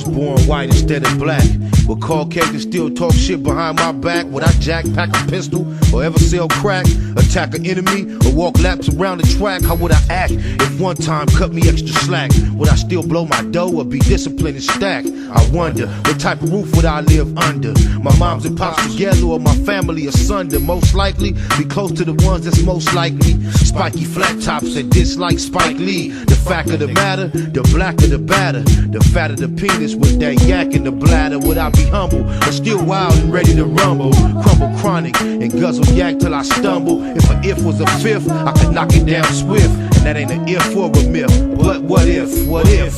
born white instead of black. But Caucasians still talk shit behind my back. Would I jack, pack a pistol, or ever sell crack? Attack an enemy, or walk laps around the track? How would I act if one time cut me extra slack? Would I still blow my dough or be disciplined and stack? I wonder, what type of roof would I live under? My moms and pops together or my family asunder? Most likely, be close to the ones that's most like me. Spiky flat tops that dislike Spike Lee. The fact of the matter, the blacker the batter. The fatter the penis with that yak in the bladder. Would I be humble or still wild and ready to rumble? Crumble chronic and guzzle yak till I stumble. If an if was a fifth, I could knock it down swift. And that ain't an if or a myth. But what if? What if?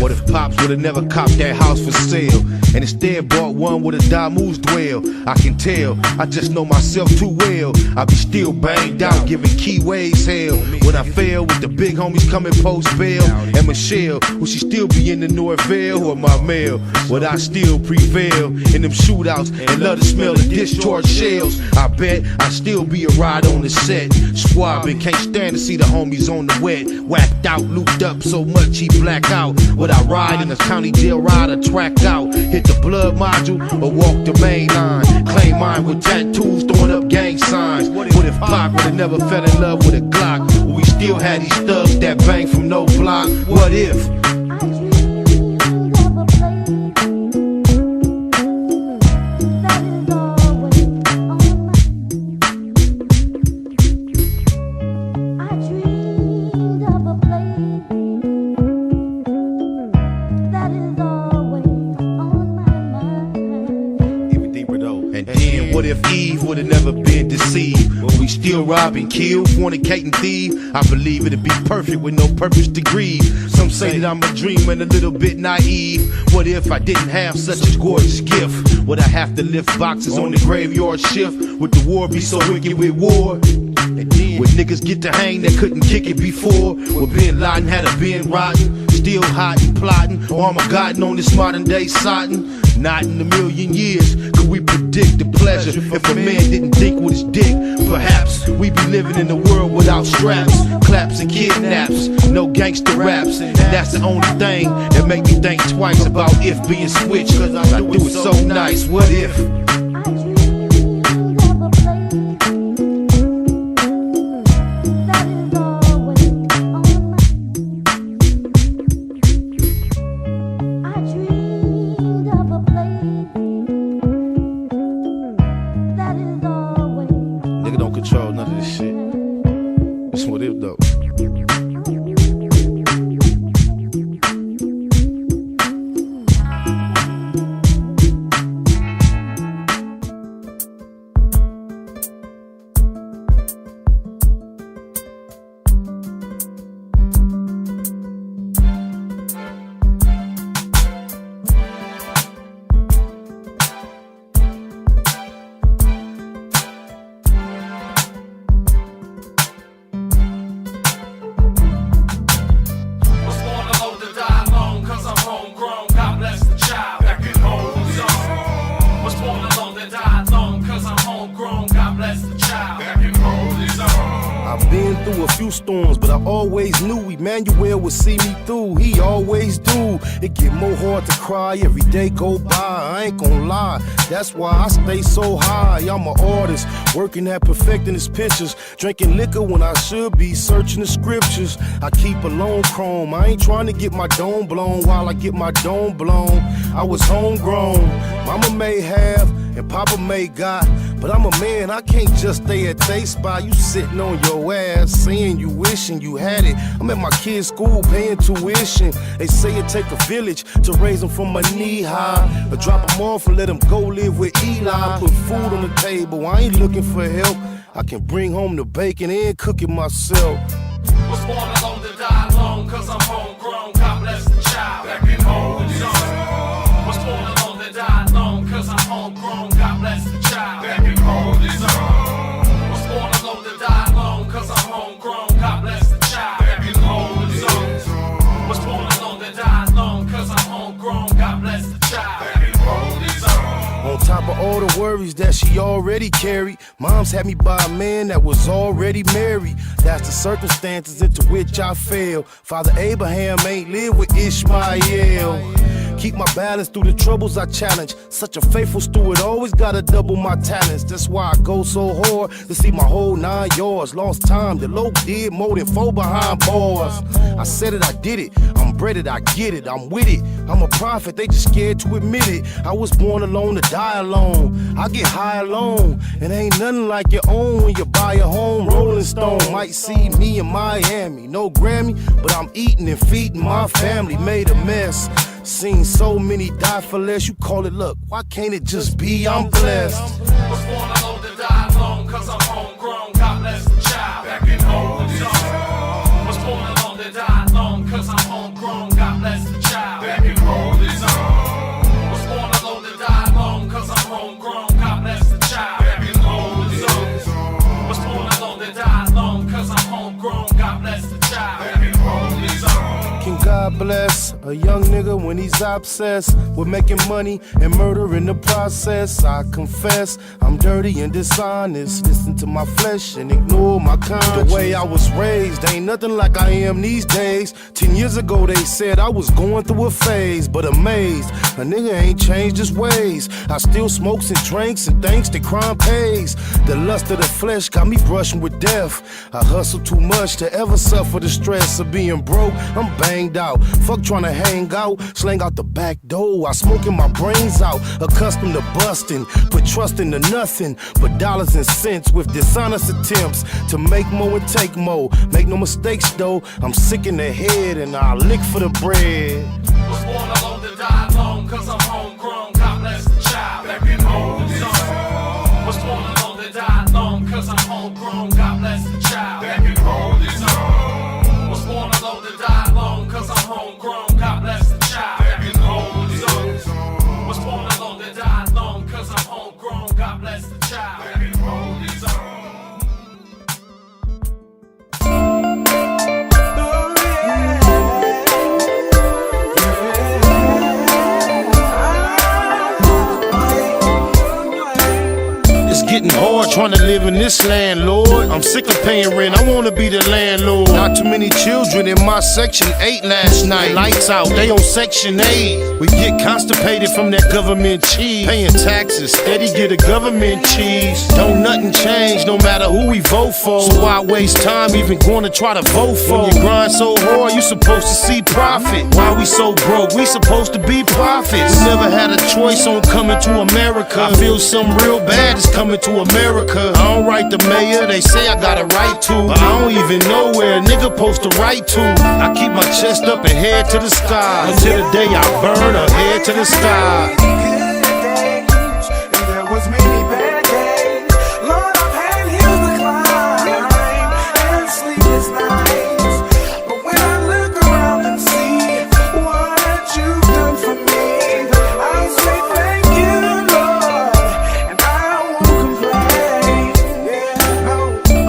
What if Pops would've never copped that house for sale, and instead bought one with a Damu's dwell? I can tell, I just know myself too well. I be still banged out, giving keyways hell. When I fail with the big homies coming post bail. And Michelle, will she still be in the Norvale or my mail? Would I still prevail in them shootouts and love to smell the discharged shells? I bet I'd still be a ride on the set. Squabbing, can't stand to see the homies on the wet. Whacked out, looped up so much he black out. Would I ride in a county jail ride or track out? Hit the blood module or walk the main line? Claim mine with tattoos, throwing up gang signs. What if Pac would've never fell in love with a Glock? Would we still had these thugs that bang from no block? What if? What if Eve would've never been deceived? But we still rob and kill, fornicate and thieve. I believe it'd be perfect with no purpose to grieve. Some say that I'm a dreamer and a little bit naive. What if I didn't have such a gorgeous gift? Would I have to lift boxes on the graveyard shift? Would the war be so wicked with war? Would niggas get to hang that couldn't kick it before? Would Bin Laden had a been rotten? Still hot and plotting, Armageddon on this modern day sodden? Not in a million years could we predict the pleasure. If a man didn't think with his dick, perhaps we'd be living in a world without straps, claps and kidnaps, no gangster raps. And that's the only thing that make me think twice about if being switched, cause I do it so nice. What if? Nigga don't control none of this shit. That's what if though. I've been through a few storms, but I always knew Emmanuel would see me through. He always do. It get more hard to cry every day go by. I ain't gon' lie, that's why I stay so high. I'm an artist, working at perfecting his pictures, drinking liquor when I should be searching the scriptures. I keep a lone chrome, I ain't trying to get my dome blown while I get my dome blown. I was homegrown, mama may have and papa may got, but I'm a man, I can't just stay at they spot. You sitting on your ass, saying you wishing you had it. I'm at my kid's school paying tuition. They say it take a village to raise them from a knee high, or drop them off and let them go live with Eli. Put food on the table, I ain't looking for help. I can bring home the bacon and cook it myself. Was born alone to die alone, cause I'm homegrown. God bless the child that can hold his own. Was born alone to die alone, cause I'm homegrown. God bless the child that can hold his own. Was born alone to die alone, cause I'm homegrown. God top of all the worries that she already carried, mom's had me by a man that was already married. That's the circumstances into which I fell. Father Abraham ain't lived with Ishmael. Keep my balance through the troubles I challenge. Such a faithful steward, always gotta double my talents. That's why I go so hard to see my whole 9 yards. Lost time, the low did more than 4 behind bars. I said it, I did it. I'm breaded, I get it, I'm with it. I'm a prophet, they just scared to admit it. I was born alone to die alone. I get high alone, and ain't nothing like your own when you buy a home. Rolling Stone might see me in Miami. No Grammy, but I'm eating and feeding my family. Made a mess. Seen so many die for less, you call it luck. Why can't it just be I'm blessed? Was born alone to die alone, cause I'm homegrown. God bless the child back in home zone. Was born alone to die alone, cause I'm homegrown. God bless the child back in home zone. Was born alone to die alone, cause I'm homegrown. God bless the child back in home zone. Was born alone to die alone, cause I'm homegrown. God bless the child back in home zone. Can God bless a young nigga when he's obsessed with making money and murder in the process? I confess I'm dirty and dishonest. Listen to my flesh and ignore my conscience. The way I was raised ain't nothing like I am these days. 10 years ago they said I was going through a phase, but amazed a nigga ain't changed his ways. I still smokes and drinks and thanks that crime pays. The lust of the flesh got me brushing with death. I hustle too much to ever suffer the stress of being broke. I'm banged out. Fuck trying to hang out, slang out the back door. I smoking my brains out, accustomed to busting. Put trust into nothing but dollars and cents with dishonest attempts to make more and take more. Make no mistakes though, I'm sick in the head and I lick for the bread. Was born alone to die alone, cause I'm homegrown. God bless the child back in home zone. Was born alone to die alone, cause I'm homegrown. God bless the child back in home zone. Was born alone to die alone, cause I'm homegrown. God bless the child back in home zone. Was born alone to die alone, cause I'm homegrown. God bless the child back in home zone. Getting hard trying to live in this land, Lord. I'm sick of paying rent, I wanna be the landlord. Not too many children in my section 8 last night. Lights out, they on section 8. We get constipated from that government cheese. Paying taxes, steady get a government cheese. Don't nothing change no matter who we vote for. So why waste time even going to try to vote for? When you grind so hard, you supposed to see profit. Why we so broke? We supposed to be prophets. We never had a choice on coming to America. I feel something real bad is coming to America. I don't write the mayor, they say I got a right to, but I don't even know where a nigga supposed to write to. I keep my chest up and head to the sky until the day I burn or head to the sky. There was many bad days. Lord, I've had hills to climb and sleepless nights. But when I look around and see what you've done for me, I say thank you, Lord, and I won't complain. Yeah, no.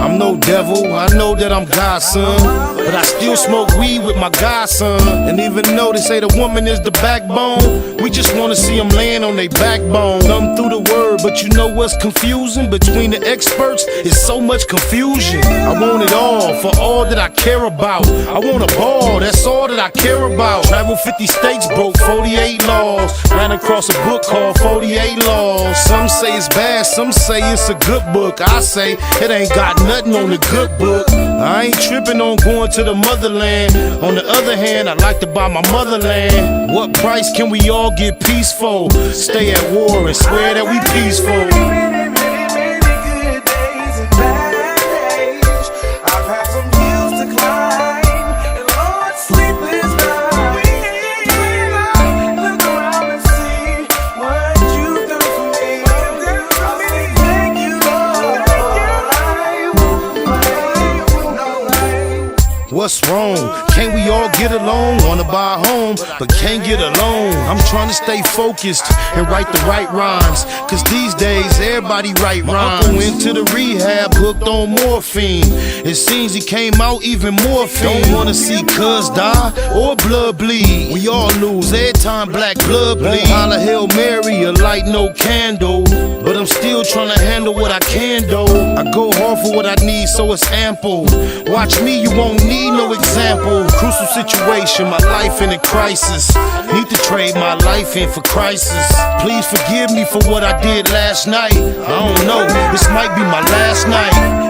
I'm no devil, I know that I'm God's son, but I still smoke weed with my godson. And even though they say the woman is the backbone, we just wanna see them laying on their backbone. Thumb through the word, but you know what's confusing? Between the experts, it's so much confusion. I want it all, for all that I care about. I want a ball, that's all that I care about. Travel 50 states, broke 48 laws. Ran across a book called 48 Laws. Some say it's bad, some say it's a good book. I say it ain't got nothing on the good book. I ain't tripping on going to the motherland. On the other hand, I like to buy my motherland. What price can we all get peaceful? Stay at war and swear that we peaceful. Many good days and bad days. I've had some hills to climb and Lord, sleepless nights. When I look around and see what you've done for me, I say thank you, Lord. I won't complain. What's wrong? Can't we all get along, wanna buy a home, but can't get along. I'm trying to stay focused and write the right rhymes, cause these days everybody write rhymes. My uncle went to the rehab, hooked on morphine. It seems he came out even more fiend. Don't wanna see cuz die or blood bleed. We all lose every time black blood bleed. Holla Hail Mary, a light no candle, but I'm still trying to handle what I can do. I go hard for what I need, so it's ample. Watch me, you won't need no example. Crucial situation, my life in a crisis. Need to trade my life in for crisis. Please forgive me for what I did last night. I don't know, this might be my last night.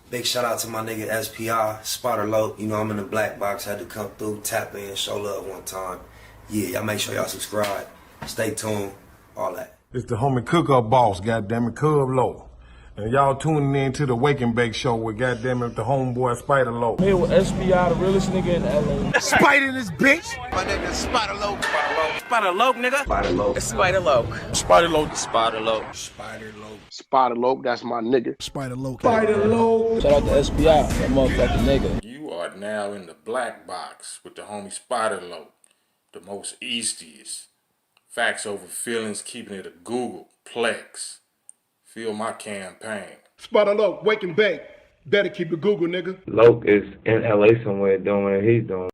Big shout out to my nigga SPI, Spotter Low. You know I'm in the black box, had to come through, tap in, show love one time. Yeah, y'all make sure y'all subscribe, stay tuned, all that. It's the homie Cook-Up Boss, goddammit, Cub Low. And y'all tuning in to the Wake and Bake Show with goddammit the homeboy Spider Low. I'm here with SPI, the realest nigga in LA. Spider this bitch! My name is Spider Low. Spider Low, nigga. Spider Low. Spider Low. Spider Low. Spider Low. Spider Low. Spider Low, that's my nigga. Spider Low. Spider Low. Shout out to SPI, that motherfucking nigga. You are now in the black box with the homie Spider Low, the most eastiest. Facts over feelings, keeping it a Google Plex. Feel my campaign. Spider Low, Wake and Bake. Better keep it Google, nigga. Loke is in LA somewhere doing what he's doing.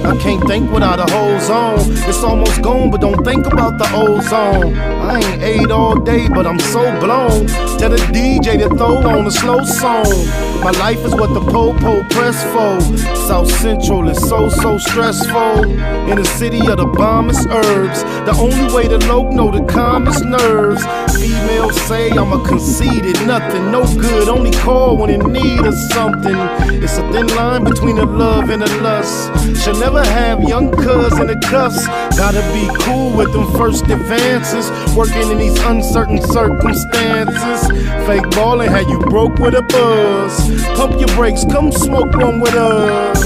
I can't think without a whole zone. It's almost gone, but don't think about the ozone. I ain't ate all day, but I'm so blown. Tell the DJ to throw on a slow song. My life is what the po-po press for. South Central is so stressful. In the city of the bombest herbs. The only way to loc know the calmest nerves. Females say I'm a conceited nothing, no good, only call when in need of something. It's a thin line between a love and a lust. Should never have young cuz in the cuffs. Gotta be cool with them first advances. Working in these uncertain circumstances. Fake ballin' had you broke with a buzz. Pump your brakes, come smoke one with us.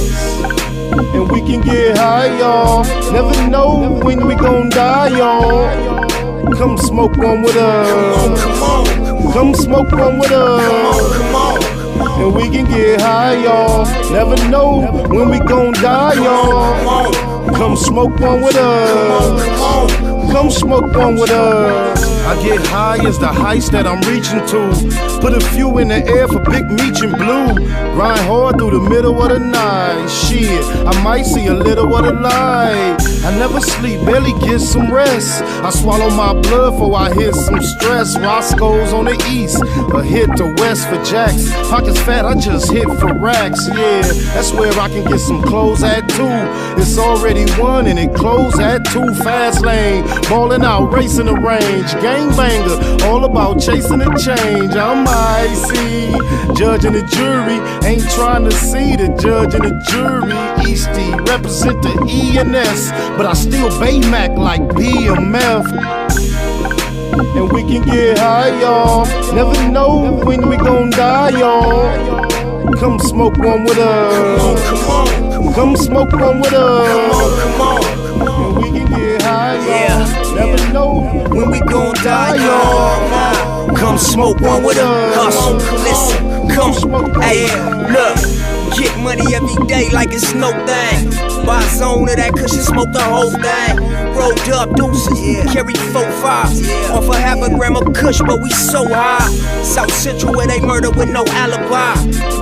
And we can get high, y'all. Never know when we gon' die, y'all. Come smoke one with us. Come smoke one with us. Come on. And we can get high, y'all. Never know when we gon' die, y'all. Come smoke one with us. Come smoke one with us. I get high as the heights that I'm reaching to. Put a few in the air for Big Meech and Blue. Grind hard through the middle of the night. Shit, I might see a little of the light. I never sleep, barely get some rest. I swallow my blood before I hit some stress. Roscoe's on the east, a hit to west for jacks. Pockets fat, I just hit for racks. Yeah, that's where I can get some clothes at 2. It's already 1 and it closed at 2. Fast lane, ballin' out, racing the range. Gangbanger, all about chasing the change. I'm icy, judge and the jury. Ain't trying to see the judge and the jury. Eastie, represent the E&S, but I still Baymac like BMF. And we can get high, y'all. Never know when we gon' die, y'all. Come smoke one with us. Come on. Come smoke one with us. Come on. And we can get high, y'all. Never know when we gon' die, y'all. Come smoke one with us. Listen, come smoke. Hey, look. Get money every day like it's no thing. Buy a zone of that cushion, smoke the whole thing. Rolled up deuces, carry 4-5. Off a half a gram of kush, but we so high. South Central where they murder with no alibi.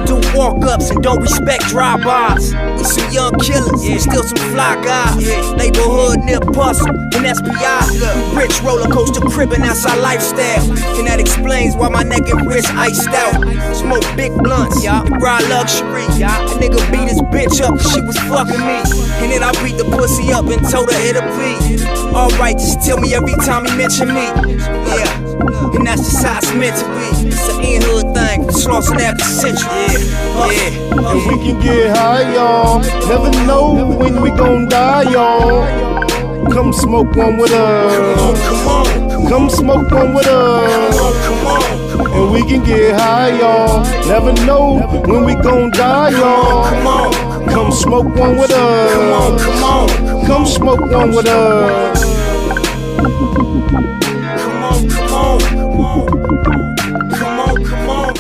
Do walk-ups and don't respect drive-bys. We some young killers, still some fly guys. Neighborhood near Puzzle and SPI. Rich roller coaster cribbing, that's our lifestyle. And that explains why my neck and wrist iced out. Smoke big blunts, and ride luxury. A nigga beat his bitch up cause she was fucking me. And then I beat the pussy up and told her it'll be alright, just tell me every time he mention me. Yeah, and that's just how it's meant to be. It's an in-hood thing, Slauson after century. And we can get high, y'all. Never know when we gon' die, y'all. Come smoke one with us. Come on. Come smoke one with us. Come on. And we can get high, y'all. Never know when we gon' die, y'all. Come on. Come smoke one with us. Come on, come on. Come smoke one with us. Come on, come on. Come on, come on.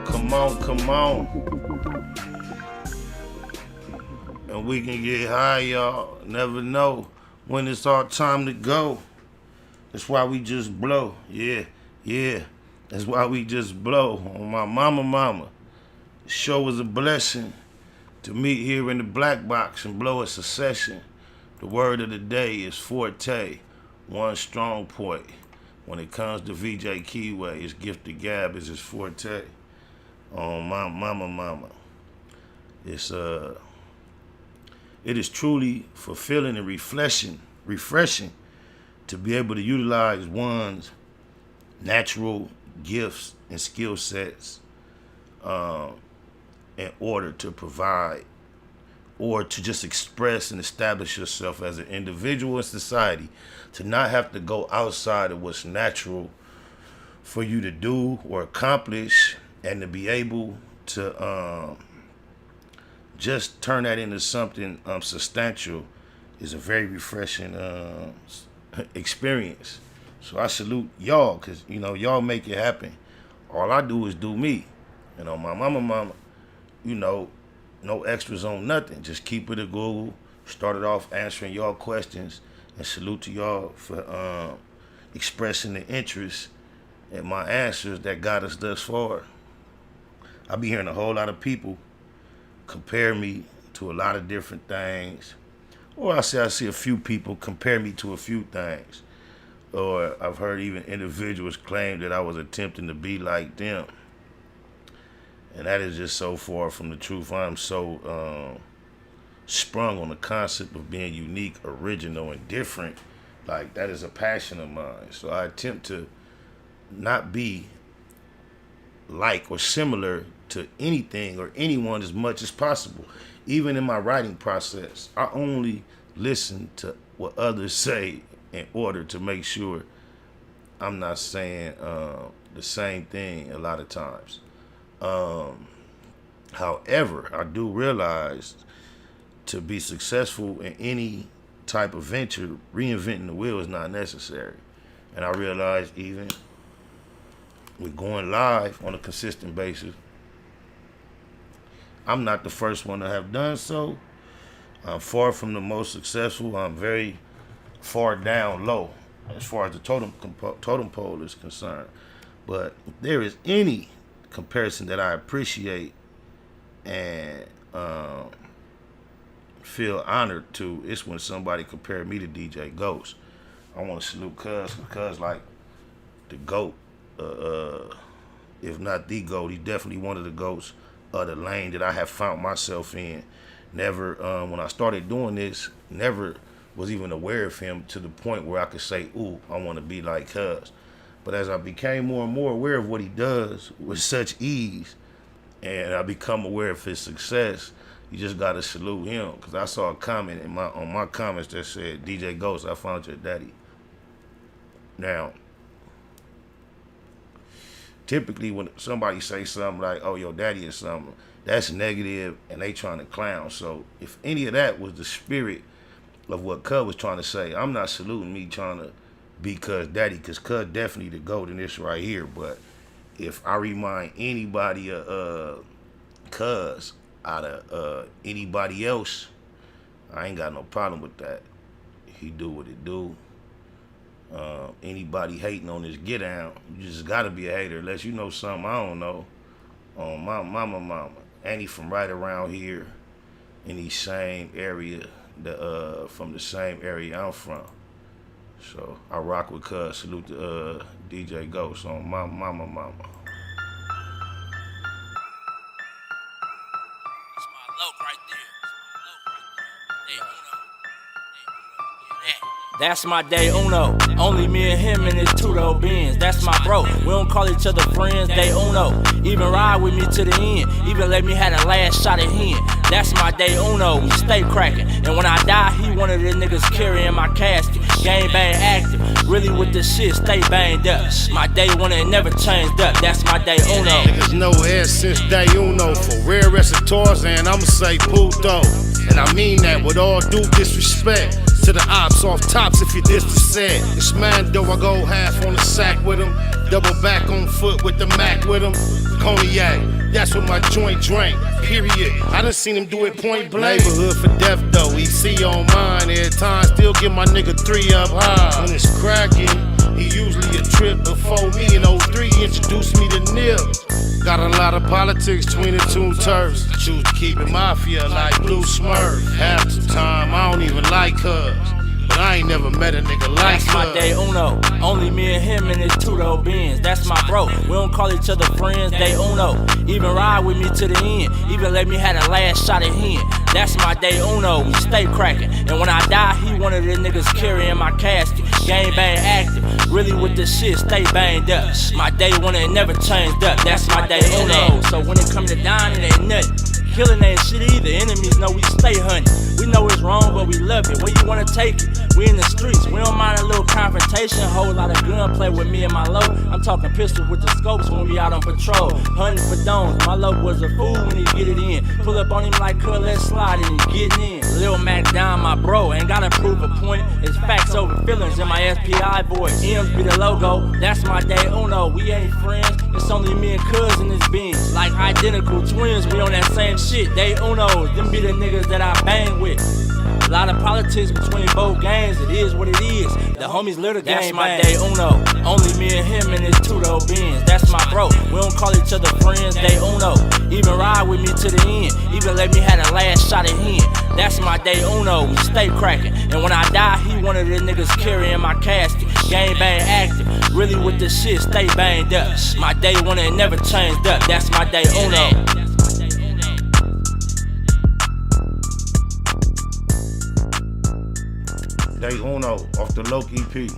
Come on, come on. And we can get high, y'all. Never know when it's our time to go. That's why we just blow. Yeah. That's why we just blow. On my mama. The show was a blessing to meet here in the black box and blow a succession. The word of the day is FORTE, one strong point. When it comes to VJ Keyway, it's Gifted Gab is his forte. On my mama. It is truly fulfilling and refreshing to be able to utilize one's natural gifts and skill sets in order to provide or to just express and establish yourself as an individual in society, to not have to go outside of what's natural for you to do or accomplish, and to be able to just turn that into something substantial is a very refreshing experience. So I salute y'all, because, y'all make it happen. All I do is do me. And on my mama, no extras on nothing. Just keep it a Google. Started off answering y'all questions, and salute to y'all for expressing the interest in my answers that got us thus far. I be hearing a whole lot of people compare me to a lot of different things. Or I see a few people compare me to a few things. Or I've heard even individuals claim that I was attempting to be like them. And that is just so far from the truth. I'm so sprung on the concept of being unique, original, and different. Like, that is a passion of mine. So I attempt to not be like or similar to anything or anyone as much as possible. Even in my writing process, I only listen to what others say in order to make sure I'm not saying the same thing a lot of times. However, I do realize to be successful in any type of venture, reinventing the wheel is not necessary. And I realize even with going live on a consistent basis, I'm not the first one to have done so. I'm far from the most successful. I'm very far down low as far as the totem pole is concerned. But if there is any comparison that I appreciate and feel honored to is when somebody compared me to DJ Ghost. I want to salute Cuz like the GOAT, if not the GOAT, he's definitely one of the GOATs of the lane that I have found myself in. Never, when I started doing this, never was even aware of him to the point where I could say, ooh, I want to be like Cuz. But as I became more and more aware of what he does with such ease, and I become aware of his success, you just gotta salute him. Cause I saw a comment on my comments that said, DJ Ghost, I found your daddy. Now, typically when somebody say something like, oh, your daddy is something, that's negative and they trying to clown. So if any of that was the spirit of what Cuz was trying to say, I'm not saluting me trying to be Cuz daddy, cause Cuz definitely the GOAT in this right here. But if I remind anybody of Cuz out of anybody else, I ain't got no problem with that. He do what it do. Anybody hating on this get down, you just gotta be a hater unless you know something I don't know. My mama, and he from right around here in the same area, from the same area I'm from. So I rock with Cuz. Salute to DJ Ghost on my mama. That's my day uno. Only me and him in his two-door Benz. That's my bro. We don't call each other friends, day uno. Even ride with me to the end. Even let me have the last shot at him. That's my day uno. We stay cracking. And when I die, he one of the niggas carrying my casket. Game bang active. Really with the shit, stay banged up. My day one and never changed up. That's my day uno. Niggas know it since day uno. For rare recitors, and I'ma say puto. And I mean that with all due disrespect to the ops off tops if you diss the set. This man though, I go half on the sack with him. Double back on foot with the Mac with him. Cognac, that's what my joint drank, period. I done seen him do it point blank. Neighborhood for death though, EC on mine. Every time, still get my nigga 3 up high. When it's cracking, he usually a trip before me in 03 introduced me to Nip. Got a lot of politics between the two turfs. Choose to keep it mafia like Blue Smurf. Half the time, I don't even like Cuz. But I ain't never met a nigga like That's my day uno. Only me and him in his two-door Benz. That's my bro. We don't call each other friends, day uno. Even ride with me to the end. Even let me have the last shot at him. That's my day uno. We stay cracking. And when I die, he one of the niggas carrying my casket. Game bang active. Really with the shit, stay banged up. My day one and never changed up. That's my day uno. So when it come to dying, it ain't nothing. Killing ain't shit either. Enemies know we stay hunting. We know it's wrong, but we love it. Where you wanna take it? We in the streets. We don't mind a little confrontation. Whole lot of gunplay with me and my low. I'm talking pistol with the scopes when we out on patrol. Hunting for domes. My low was a fool when he get it in. Pull up on him like Cuz, let's slide and he getting in. Lil Mac down, my bro. Ain't gotta prove a point. It's facts over feelings in my SPI voice. M's be the logo. That's my day uno. We ain't friends. It's only me and Cuz in this Benz. Like identical twins. We on that same shit. Day unos. Them be the niggas that I bang with. A lot of politics between both gangs, it is what it is. The homies live the game. That's my day uno. Only me and him in his two-door Benz. That's my bro. We don't call each other friends, day uno. Even ride with me to the end. Even let me have the last shot at him. That's my day uno. We stay cracking. And when I die, he one of the niggas carrying my casket. Game bang active. Really with the shit, stay banged up. My day one and never changed up. That's my day uno. Day uno off the Loki EP.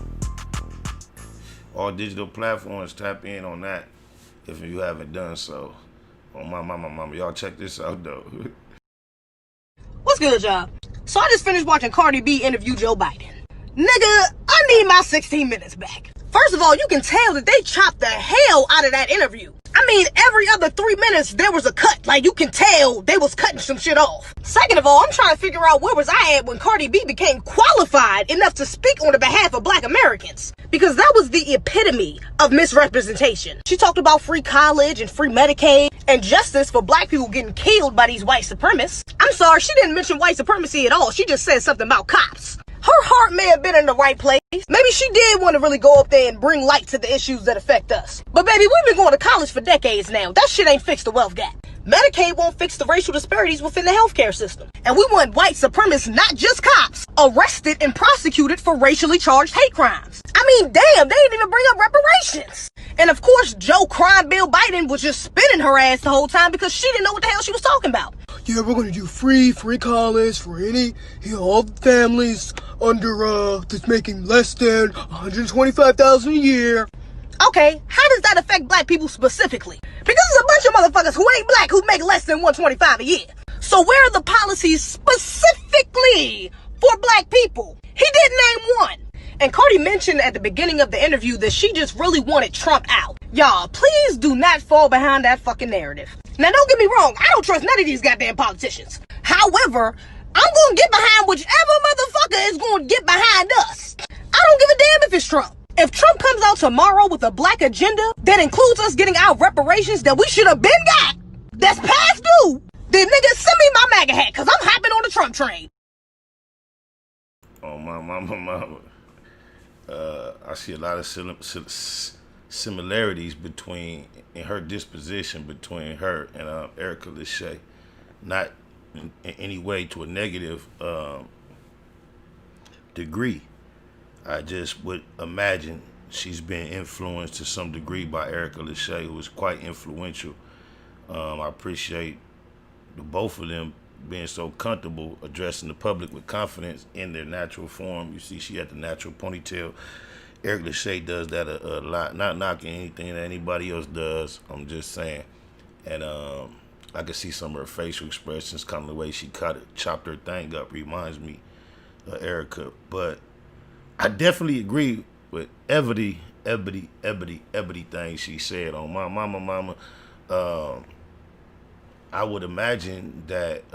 All digital platforms, tap in on that if you haven't done so. On my mama, y'all check this out though. What's good, y'all? So I just finished watching Cardi B interview Joe Biden. Nigga, I need my 16 minutes back. First of all, you can tell that they chopped the hell out of that interview. I mean, every other 3 minutes, there was a cut. Like, you can tell they was cutting some shit off. Second of all, I'm trying to figure out where was I at when Cardi B became qualified enough to speak on the behalf of black Americans. Because that was the epitome of misrepresentation. She talked about free college and free Medicaid and justice for black people getting killed by these white supremacists. I'm sorry, she didn't mention white supremacy at all. She just said something about cops. Her heart may have been in the right place. Maybe she did want to really go up there and bring light to the issues that affect us. But baby, we've been going to college for decades now. That shit ain't fixed the wealth gap. Medicaid won't fix the racial disparities within the healthcare system. And we want white supremacists, not just cops, arrested and prosecuted for racially charged hate crimes. I mean, damn, they didn't even bring up reparations. And of course, Joe Crime Bill Biden was just spinning her ass the whole time because she didn't know what the hell she was talking about. Yeah, we're gonna do free college for all the families under, that's making less than $125,000 a year. Okay, how does that affect black people specifically? Because there's a bunch of motherfuckers who ain't black who make less than $125 a year. So where are the policies specifically for black people? He didn't name one. And Cardi mentioned at the beginning of the interview that she just really wanted Trump out. Y'all, please do not fall behind that fucking narrative. Now, don't get me wrong, I don't trust none of these goddamn politicians. However, I'm gonna get behind whichever motherfucker is gonna get behind us. I don't give a damn if it's Trump. If Trump comes out tomorrow with a black agenda that includes us getting our reparations that we should have been got, that's past due, then nigga, send me my MAGA hat, cause I'm hopping on the Trump train. Oh, my mama. I see a lot of similarities in her disposition between her and Erica Lachey. Not in any way to a negative degree. I just would imagine she's been influenced to some degree by Erica Lachey, who was quite influential. I appreciate the both of them being so comfortable addressing the public with confidence in their natural form. You see, she had the natural ponytail. Eric Lachey does that a lot. Not knocking anything that anybody else does. I'm just saying. And I can see some of her facial expressions, kind of the way she chopped her thing up, reminds me of Erica. But I definitely agree with every thing she said on my mama. I would imagine that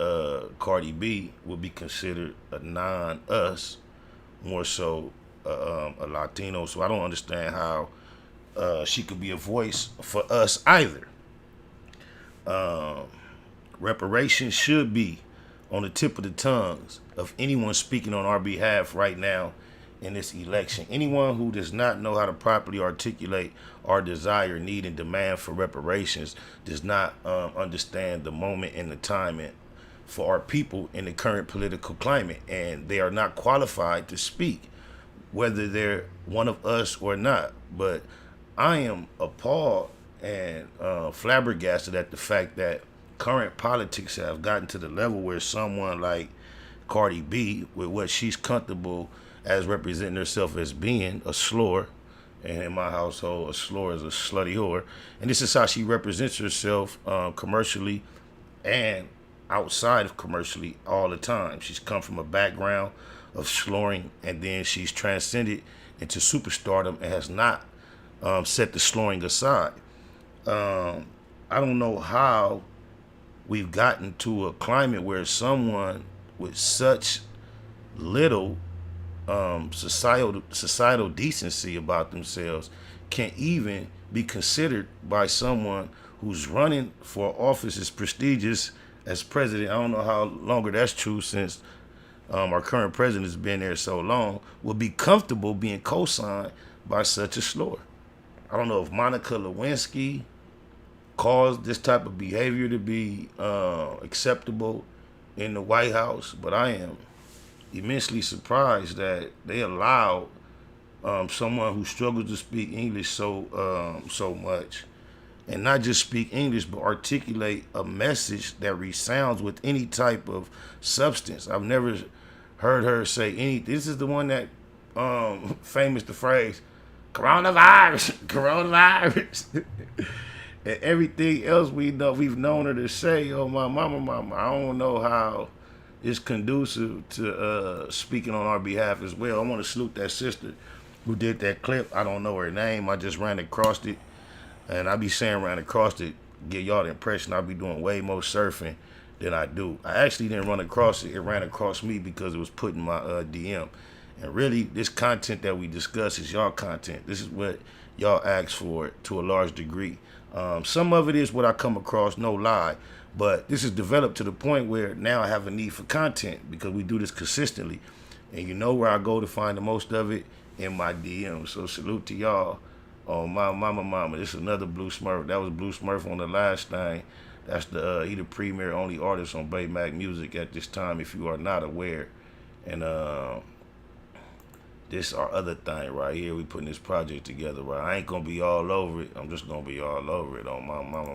Cardi B would be considered a non-us, more so a Latino. So I don't understand how she could be a voice for us either. Reparations should be on the tip of the tongues of anyone speaking on our behalf right now in this election. Anyone who does not know how to properly articulate our desire, need, and demand for reparations does not understand the moment and the timing for our people in the current political climate, and they are not qualified to speak, whether they're one of us or not. But I am appalled and flabbergasted at the fact that current politics have gotten to the level where someone like Cardi B, with what she's comfortable as representing herself as being a slur, and in my household, a slur is a slutty whore, and this is how she represents herself commercially and outside of commercially all the time. She's come from a background of slurring, and then she's transcended into superstardom and has not set the slurring aside. I don't know how we've gotten to a climate where someone with such little societal decency about themselves can't even be considered by someone who's running for office as prestigious as president. I don't know how longer that's true, since our current president has been there so long, will be comfortable being co-signed by such a slur. I don't know if Monica Lewinsky caused this type of behavior to be acceptable in the White House, but I am immensely surprised that they allowed someone who struggles to speak English so much, and not just speak English, but articulate a message that resounds with any type of substance. I've never heard her say any. This is the one that famous the phrase coronavirus. And everything else we've known her to say, oh my mama, I don't know how it's conducive to speaking on our behalf as well. I want to salute that sister who did that clip. I don't know her name. I just ran across it, and I be saying ran across it, get y'all the impression I be doing way more surfing than I do. I actually didn't run across it. It ran across me because it was put in my DM. And really, this content that we discuss is y'all content. This is what y'all ask for to a large degree. Some of it is what I come across, no lie. But this has developed to the point where now I have a need for content because we do this consistently. And you know where I go to find the most of it? In my DM. So salute to y'all. Oh, my mama. This is another Blue Smurf. That was Blue Smurf on the last thing. That's he the premier only artist on Baymac Music at this time, if you are not aware. And this our other thing right here. We putting this project together, right? I ain't gonna be all over it. I'm just gonna be all over it on my mama.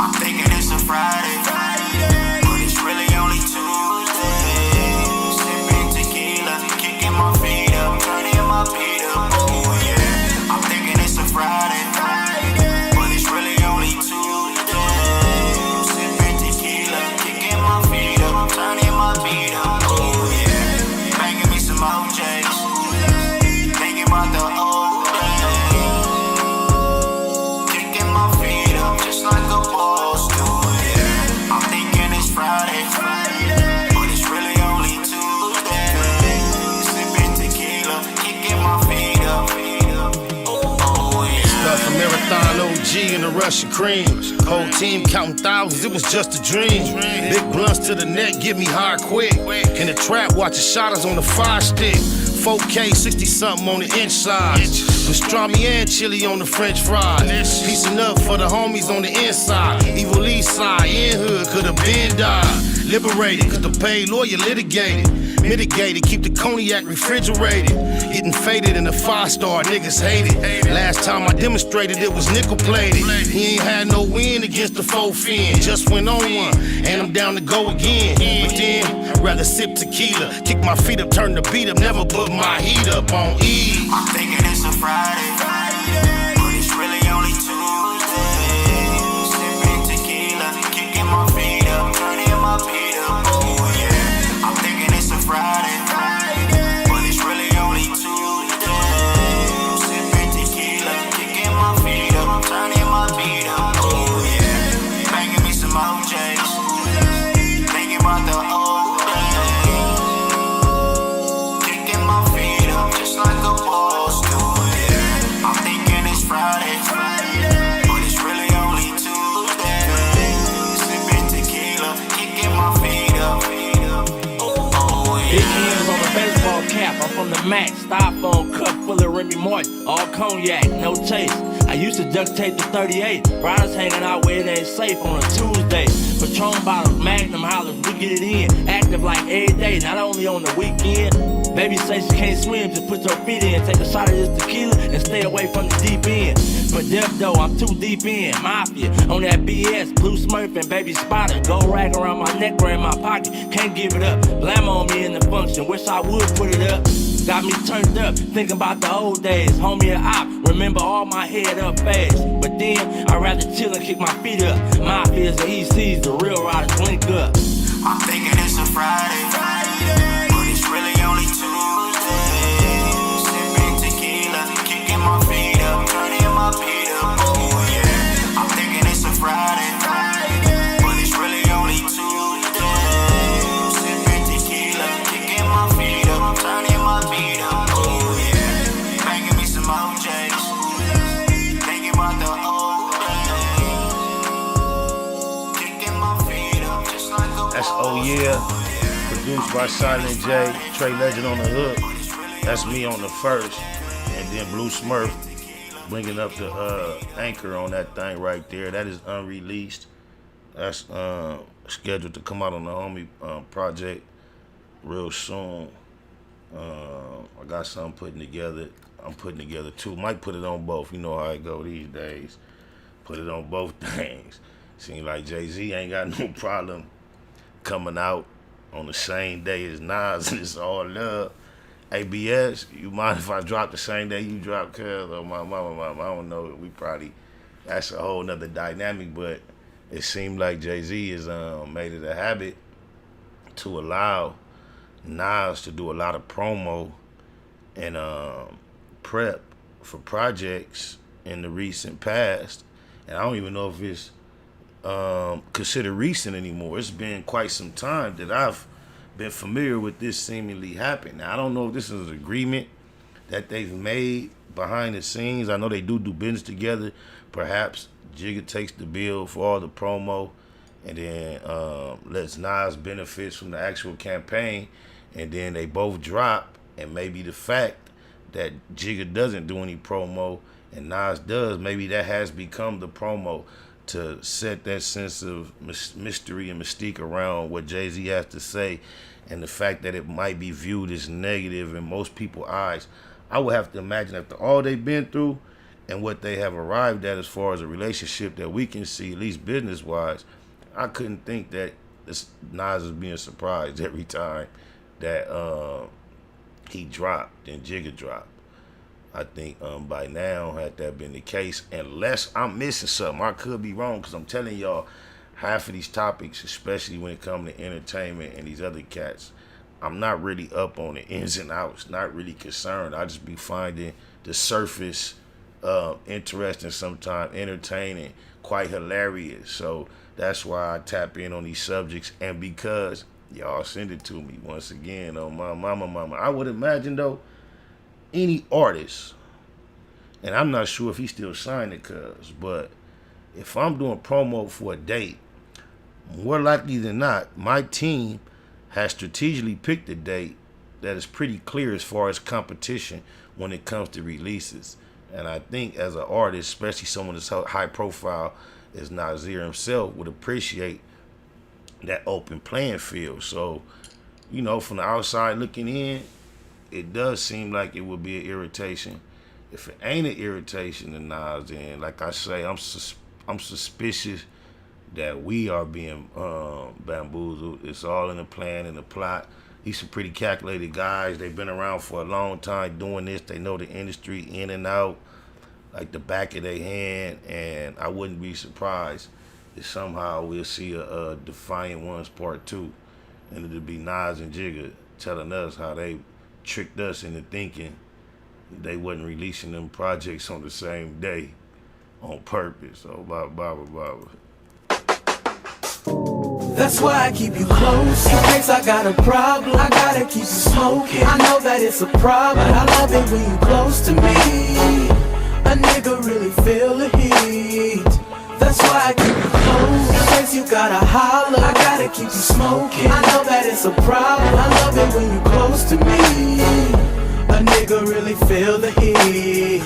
I'm thinking it's a Friday, but it's really only Tuesday. Sipping tequila, kicking my feet up, turning my feet up. Oh yeah. I'm thinking it's a Friday, but it's really only Tuesday. Sipping tequila, kicking my feet up, turning my feet up. Oh yeah. Banging me some OJs, thinking about the old days. Kicking my feet up just like a boss do. Yeah. I'm thinking it's Friday, but it's really only Tuesday. Sipping tequila, kicking my feet up. Oh yeah. Stuff a marathon OG and a rush of cream. Whole team counting thousands, it was just a dream. Big blunts to the neck, get me high quick. In the trap, watching shotters on the 5-stick. 4K, 60-something on the inside. Pastrami and chili on the French fries. Piecing up for the homies on the inside. Evil East side, in hood, could've been died. Liberated, cause the paid lawyer litigated. Mitigated, keep the cognac refrigerated. Getting faded in the 5-star, niggas hate it. Last time I demonstrated it was nickel plated. He ain't had no win against the 4 fin. Just went on one, and I'm down to go again. But then, I'd rather sip tequila. Kick my feet up, turn the beat up, never put my heat up on E. I'm thinking it's a Friday, but it's really only Tuesday. Sipping tequila, kicking my feet up, turning my feet up. Oh yeah. I'm thinking it's a Friday, but it's really only Tuesday. Sipping tequila, kicking my feet up, turning my feet up. Oh yeah. Banging me some OJs, thinking about the old days. Kicking my feet up just like a boss do. Yeah. I'm thinking it's Friday, but it's really only Tuesday. Sipping tequila, kicking my feet up. Oh Big yeah. hands on a baseball cap, I'm from the Mac. Styrofoam cup full of Remy Martin, all cognac, no chase. I used to duct tape the 38. Riders hanging out where it ain't safe on a Tuesday. Patron bottles, Magnum hollers, we get it in. Active like every day, not only on the weekend. Baby say she can't swim, just put your feet in. Take a shot of this tequila and stay away from the deep end. For death though, I'm too deep in. Mafia, on that BS, Blue Smurf and Baby Spotter. Gold rag around my neck or in my pocket, can't give it up. Blam on me in the function, wish I would put it up. Got me turned up, thinking about the old days. Homie and op, remember all my head up fast. But then, I'd rather chill and kick my feet up. Mafias and ECs, the real riders link up. I'm thinking it's a Friday, but it's really only Tuesday. Sipping tequila, kicking my feet up, turning my feet up. Oh yeah. I'm thinking it's a Friday, but it's really only Tuesday. Sipping tequila, kicking my feet up, turning my feet up. Oh yeah. Banging me some OJs, thinking about the old days. Kicking my feet up just like a That's Oh Yeah. Produced by Silent J, Trey Legend on the hook. That's me on the first, and then Blue Smurf bringing up the anchor on that thing right there. That is unreleased. That's scheduled to come out on the Homie project real soon. I got something putting together. I'm putting together two. Might put it on both. You know how it go these days. Put it on both things. Seems like Jay-Z ain't got no problem coming out on the same day as Nas, and it's all love. ABS, you mind if I drop the same day you drop Cuz or my mama? I don't know. We probably, that's a whole nother dynamic, but it seemed like Jay-Z has made it a habit to allow Nas to do a lot of promo and prep for projects in the recent past. And I don't even know if it's considered recent anymore. It's been quite some time that I've been familiar with this seemingly happening. Now, I don't know if this is an agreement that they've made behind the scenes. I know they do business together. Perhaps Jigga takes the bill for all the promo, and then lets Nas benefits from the actual campaign, and then they both drop, and maybe the fact that Jigga doesn't do any promo and Nas does, maybe that has become the promo to set that sense of mystery and mystique around what Jay-Z has to say, and the fact that it might be viewed as negative in most people's eyes. I would have to imagine after all they've been through and what they have arrived at as far as a relationship that we can see, at least business-wise, I couldn't think that Nas is being surprised every time that he dropped and Jigga dropped. I think by now, had that been the case, unless I'm missing something, I could be wrong, because I'm telling y'all, half of these topics, especially when it comes to entertainment and these other cats, I'm not really up on the ins and outs, not really concerned. I just be finding the surface interesting, sometimes entertaining, quite hilarious. So that's why I tap in on these subjects, and because y'all send it to me once again on my mama. I would imagine though, any artist, and I'm not sure if he's still signed it, but if I'm doing promo for a date, more likely than not, my team has strategically picked a date that is pretty clear as far as competition when it comes to releases. And I think as an artist, especially someone that's high profile as Nasir himself, would appreciate that open playing field. So, you know, from the outside looking in, it does seem like it would be an irritation. If it ain't an irritation to Nas, then like I say, I'm suspicious that we are being bamboozled. It's all in the plan and the plot. These some pretty calculated guys. They've been around for a long time doing this. They know the industry in and out, like the back of their hand, and I wouldn't be surprised if somehow we'll see a Defiant Ones Part 2, and it'll be Nas and Jigga telling us how they tricked us into thinking they wasn't releasing them projects on the same day on purpose. So blah. That's why I keep you close, in case I got a problem. I gotta keep you smoking. I know that it's a problem, but I love it when you close to me. A nigga really feel the heat. That's why I keep you close, in case you gotta holler. I gotta keep you smoking. I know that it's a problem. I love it when you close to me. A nigga really feel the heat.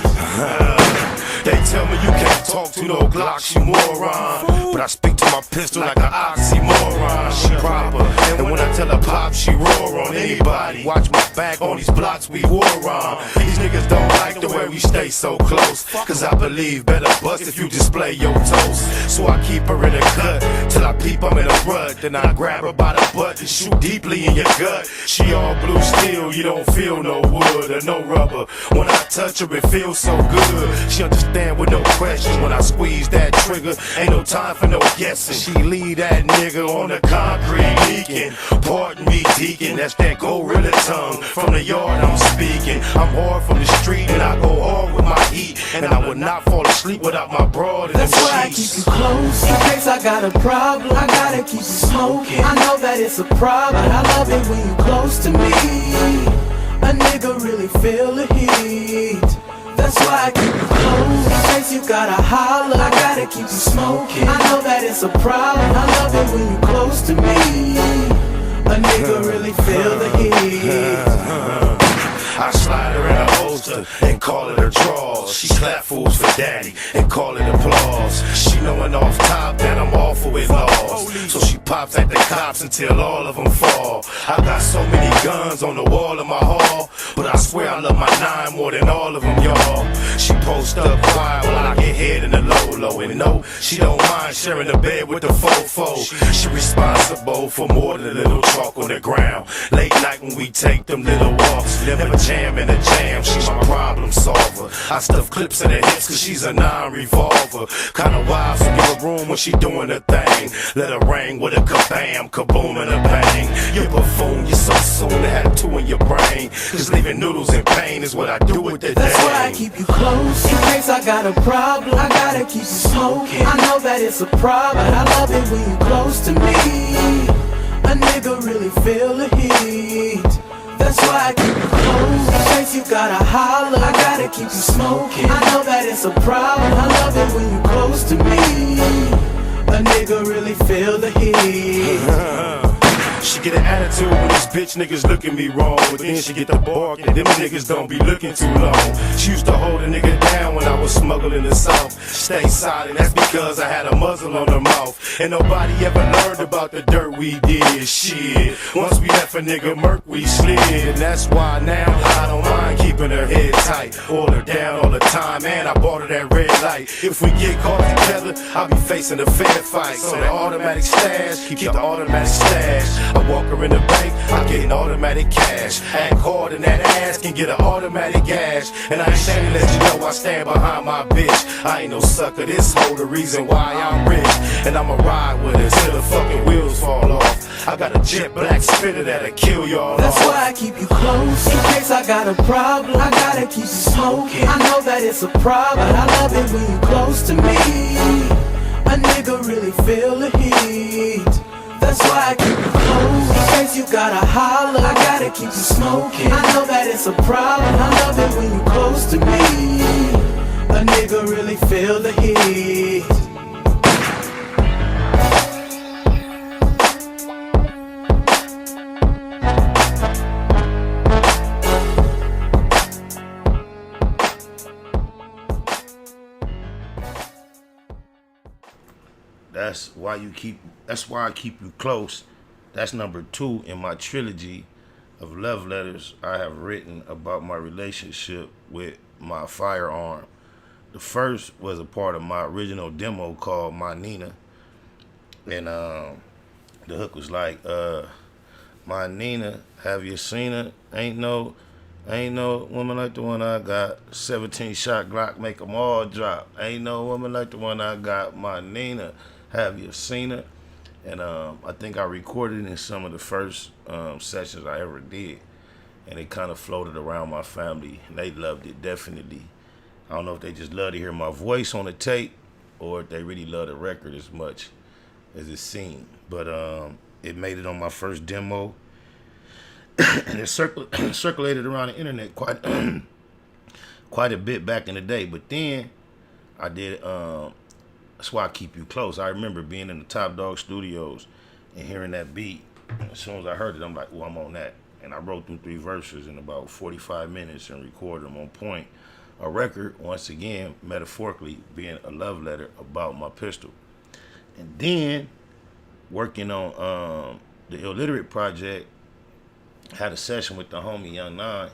They tell me you can't talk to no Glock, you moron. But I speak to my pistol like an oxymoron. She proper, and when I tell her pop, she roar on anybody. Watch my back on these blocks we war on. These niggas don't like the way we stay so close, cause I believe better bust if you display your toast. So I keep her in a cut till I peep I'm in a rut. Then I grab her by the butt and shoot deeply in your gut. She all blue steel, you don't feel no wood or no rubber. When I touch her it feels so good. She understand with no question when I squeeze that trigger. Ain't no time for no guessing. She leave that nigga on the concrete leaking. Pardon me, deacon, that's that gorilla tongue. From the yard I'm speaking. I'm hard from the street and I go hard with my heat. And I would not fall asleep without my broad in them That's why I keep sheets. you close, in case I got a problem. I gotta keep you smoking. I know that it's a problem, but I love it when you close to me. A nigga really feel the heat. That's why I keep you close, in case you gotta holler. I gotta keep you smoking. I know that it's a problem. I love it when you close to me. A nigga really feel the heat. I slide her in a holster and call it her draws. She clap fools for daddy and call it applause. She knowing off top that I'm awful with laws, so she pops at the cops until all of them fall. I got so many guns on the wall of my hall, but I swear I love my 9 more than all of them, y'all. She post up quiet while I get head in the low, and no, she don't mind sharing the bed with the fofo. She responsible for more than a little chalk on the ground. Late night when we take them little walks, never jam in a jam, she my problem solver. I stuff clips in her hips cause she's a non-revolver. Kinda wild, so give her room when she doing her thing. Let her ring with a kabam, kaboom and a bang. You buffoon, you're so soon to have 2 in your brain. Cause leaving noodles in pain is what I do with the That's day. why I keep you close, in case I got a problem. I gotta keep you smoking. I know that it's a problem, but I love it when you close to me. A nigga really feel the heat. That's why I keep you close, close. In case you gotta holler, I gotta keep you smoking. I know that it's a problem, I love it when you close to me. A nigga really feel the heat. She get an attitude when these bitch niggas look at me wrong, but then she get the bark and them niggas don't be looking too long. She used to hold a nigga down when I was smuggling the South. Stay silent, that's because I had a muzzle on her mouth. And nobody ever learned about the dirt we did. Shit, once we left a nigga murk, we slid. And that's why now I don't mind keeping her head tight. Hold her down all the time, and I bought her that red light. If we get caught together, I'll be facing a fair fight. So the automatic stash, keep the automatic stash. I walk her in the bank, I get an automatic cash. Act hard in that ass, can get an automatic gash. And I ain't ashamed to let you know I stand behind my bitch. I ain't no sucker, this hoe the reason why I'm rich. And I'ma ride with her till the fucking wheels fall off. I got a jet black spitter that'll kill y'all. That's why I keep you close. In case I got a problem, I gotta keep you smoking. I know that it's a problem, but I love it when you close to me. A nigga really feel the heat. That's why I keep you close. In case you gotta holler, I gotta keep you smoking. I know that it's a problem, I love it when you close to me. A nigga really feel the heat. That's why I keep you close. That's number 2 in my trilogy of love letters I have written about my relationship with my firearm. The first was a part of my original demo called My Nina. And the hook was like, my Nina, have you seen her? Ain't no woman like the one I got. 17 shot Glock make them all drop. Ain't no woman like the one I got. My Nina, have you seen her? And I think I recorded in some of the first sessions I ever did. And it kind of floated around my family. And they loved it, definitely. I don't know if they just love to hear my voice on the tape or if they really love the record as much as it seemed. But it made it on my first demo. And it circulated around the internet quite a bit back in the day. But then I did, that's why I keep you close. I remember being in the Top Dog Studios and hearing that beat. And as soon as I heard it, I'm like, well, I'm on that. And I wrote them 3 verses in about 45 minutes and recorded them on point. A record, once again, metaphorically, being a love letter about my pistol. And then, working on the Illiterate Project, had a session with the homie Young Nine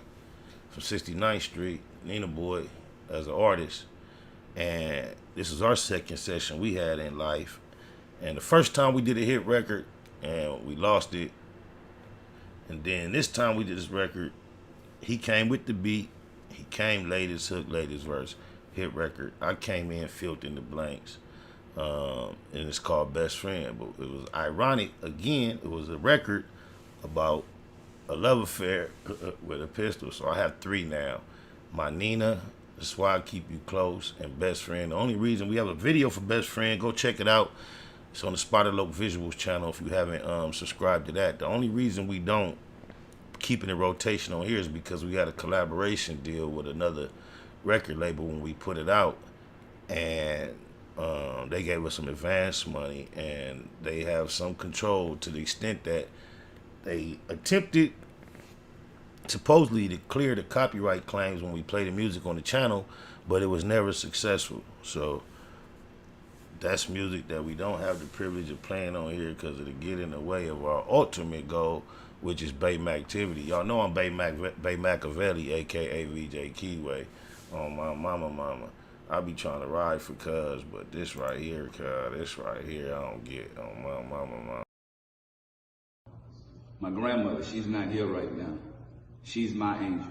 from 69th Street, Nina Boy, as an artist. And this is our second session we had in life. And the first time we did a hit record, and we lost it. And then this time we did this record, he came with the beat. He came latest hook, latest verse, hit record. I came in, filled in the blanks. And it's called Best Friend. But it was ironic, again, it was a record about a love affair with a pistol. So I have 3 now. My Nina, That's Why I Keep You Close, and Best Friend. The only reason we have a video for Best Friend, go check it out. It's on the Spotted Loc Visuals channel if you haven't subscribed to that. The only reason we don't keep it in rotation on here is because we got a collaboration deal with another record label when we put it out. And they gave us some advance money, and they have some control to the extent that they attempted supposedly to clear the copyright claims when we play the music on the channel, but it was never successful. So that's music that we don't have the privilege of playing on here because it'll get in the way of our ultimate goal, which is Bay Mactivity. Y'all know I'm Bay Machiavelli, aka VJ Keyway. On my mama. I be trying to ride for cuz, but this right here, this right here, I don't get on my mama. My grandmother, she's not here right now. She's my angel.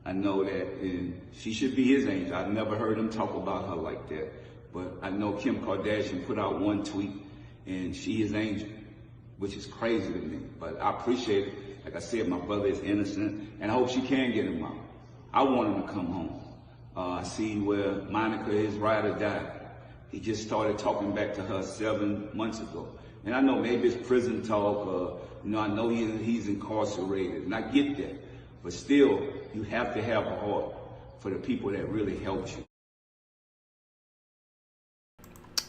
I know that, and she should be his angel. I've never heard him talk about her like that. But I know Kim Kardashian put out one tweet, and she is angel, which is crazy to me. But I appreciate it. Like I said, my brother is innocent, and I hope she can get him out. I want him to come home. I see where Monica, his ride or die. He just started talking back to her 7 months ago. And I know maybe it's prison talk, I know he's incarcerated, and I get that. But still, you have to have a heart for the people that really helped you.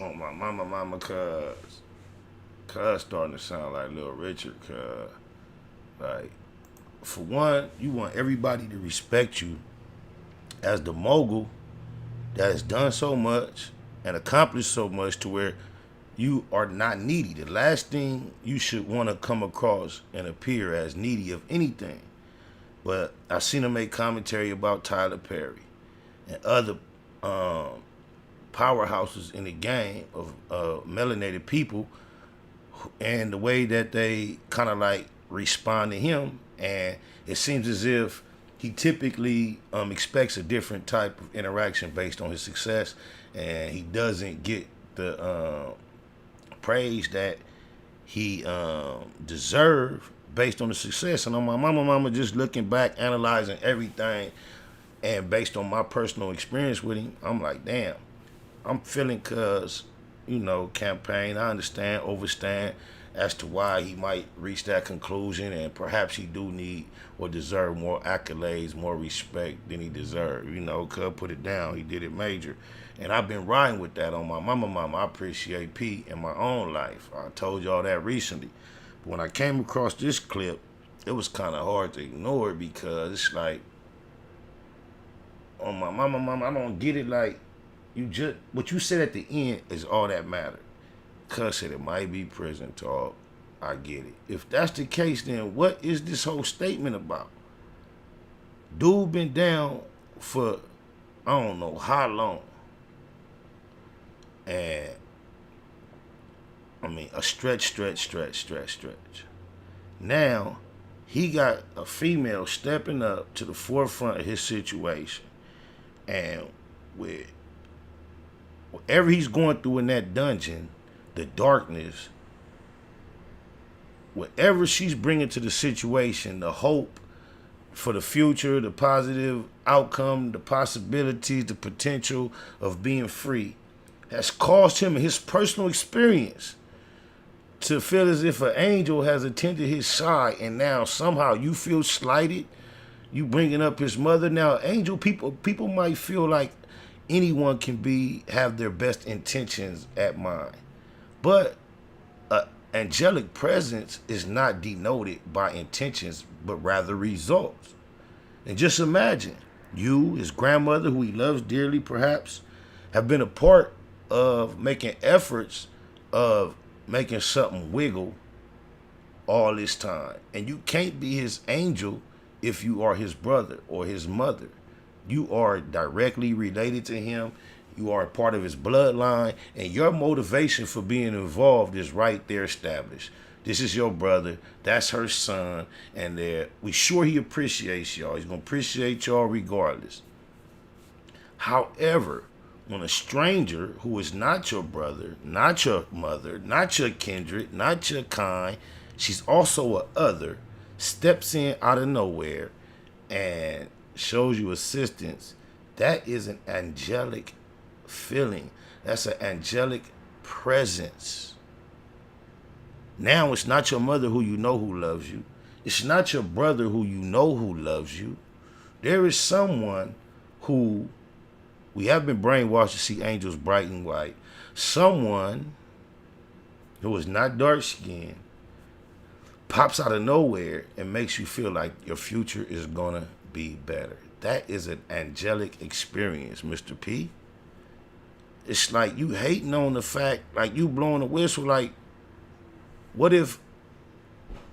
Oh, my mama, cuz starting to sound like Little Richard, cuz. Like, for one, you want everybody to respect you as the mogul that has done so much and accomplished so much to where you are not needy. The last thing you should want to come across and appear as needy of anything. But I seen him make commentary about Tyler Perry and other powerhouses in the game of melanated people and the way that they kind of like respond to him. And it seems as if he typically expects a different type of interaction based on his success, and he doesn't get the praise that he deserved based on the success. And on my mama, just looking back, analyzing everything, and based on my personal experience with him, I'm like, damn, I'm feeling cuz, campaign. I understand, overstand as to why he might reach that conclusion, and perhaps he do need or deserve more accolades, more respect than he deserved. Cuz put it down. He did it major. And I've been riding with that on my mama. I appreciate P in my own life. I told y'all that recently. But when I came across this clip, it was kind of hard to ignore it because it's like, on my mama, I don't get it. Like, what you said at the end is all that mattered. Cuz said it might be prison talk. I get it. If that's the case, then what is this whole statement about? Dude been down for I don't know how long. And I mean a stretch. Now he got a female stepping up to the forefront of his situation. And with whatever he's going through in that dungeon, the darkness, whatever she's bringing to the situation, the hope for the future, the positive outcome, the possibilities, the potential of being free, has caused him in his personal experience to feel as if an angel has attended his side, and now somehow you feel slighted. You bringing up his mother. Now, angel people might feel like anyone can have their best intentions at mind. But angelic presence is not denoted by intentions, but rather results. And just imagine, you, his grandmother, who he loves dearly perhaps, have been a part of making efforts of making something wiggle all this time. And you can't be his angel if you are his brother or his mother. You are directly related to him. You are a part of his bloodline, and your motivation for being involved is right there established. This is your brother. That's her son. And we sure he appreciates y'all. He's going to appreciate y'all regardless. However, when a stranger who is not your brother, not your mother, not your kindred, not your kind, she's also a other, steps in out of nowhere and shows you assistance, that is an angelic feeling. That's an angelic presence. Now it's not your mother who you know who loves you. It's not your brother who you know who loves you. There is someone who we have been brainwashed to see angels bright and white. Someone who is not dark skinned pops out of nowhere and makes you feel like your future is gonna be better. That is an angelic experience, Mr. P. It's like you hating on the fact, like you blowing a whistle, like, what if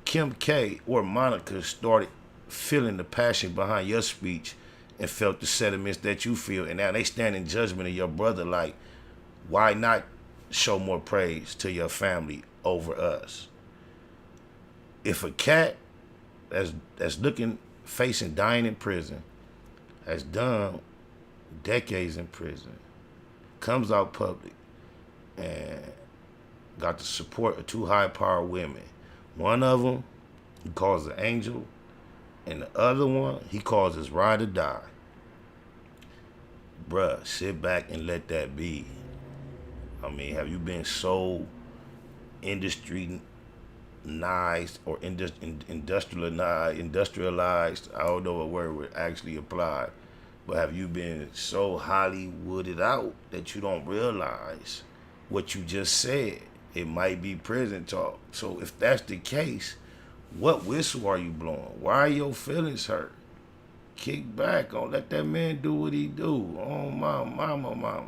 Kim K or Monica started feeling the passion behind your speech and felt the sentiments that you feel, and now they stand in judgment of your brother, like, why not show more praise to your family over us? If a cat that's looking, facing dying in prison, has done decades in prison, comes out public and got the support of two high-powered women. One of them he calls an angel, and the other one he calls his ride or die. Bruh, sit back and let that be. I mean, have you been so industry or industrialized, I don't know what word would actually apply, but have you been so Hollywooded out that you don't realize what you just said? It might be prison talk. So if that's the case, what whistle are you blowing? Why are your feelings hurt? Kick back. Don't let that man do what he do. Oh, my mama.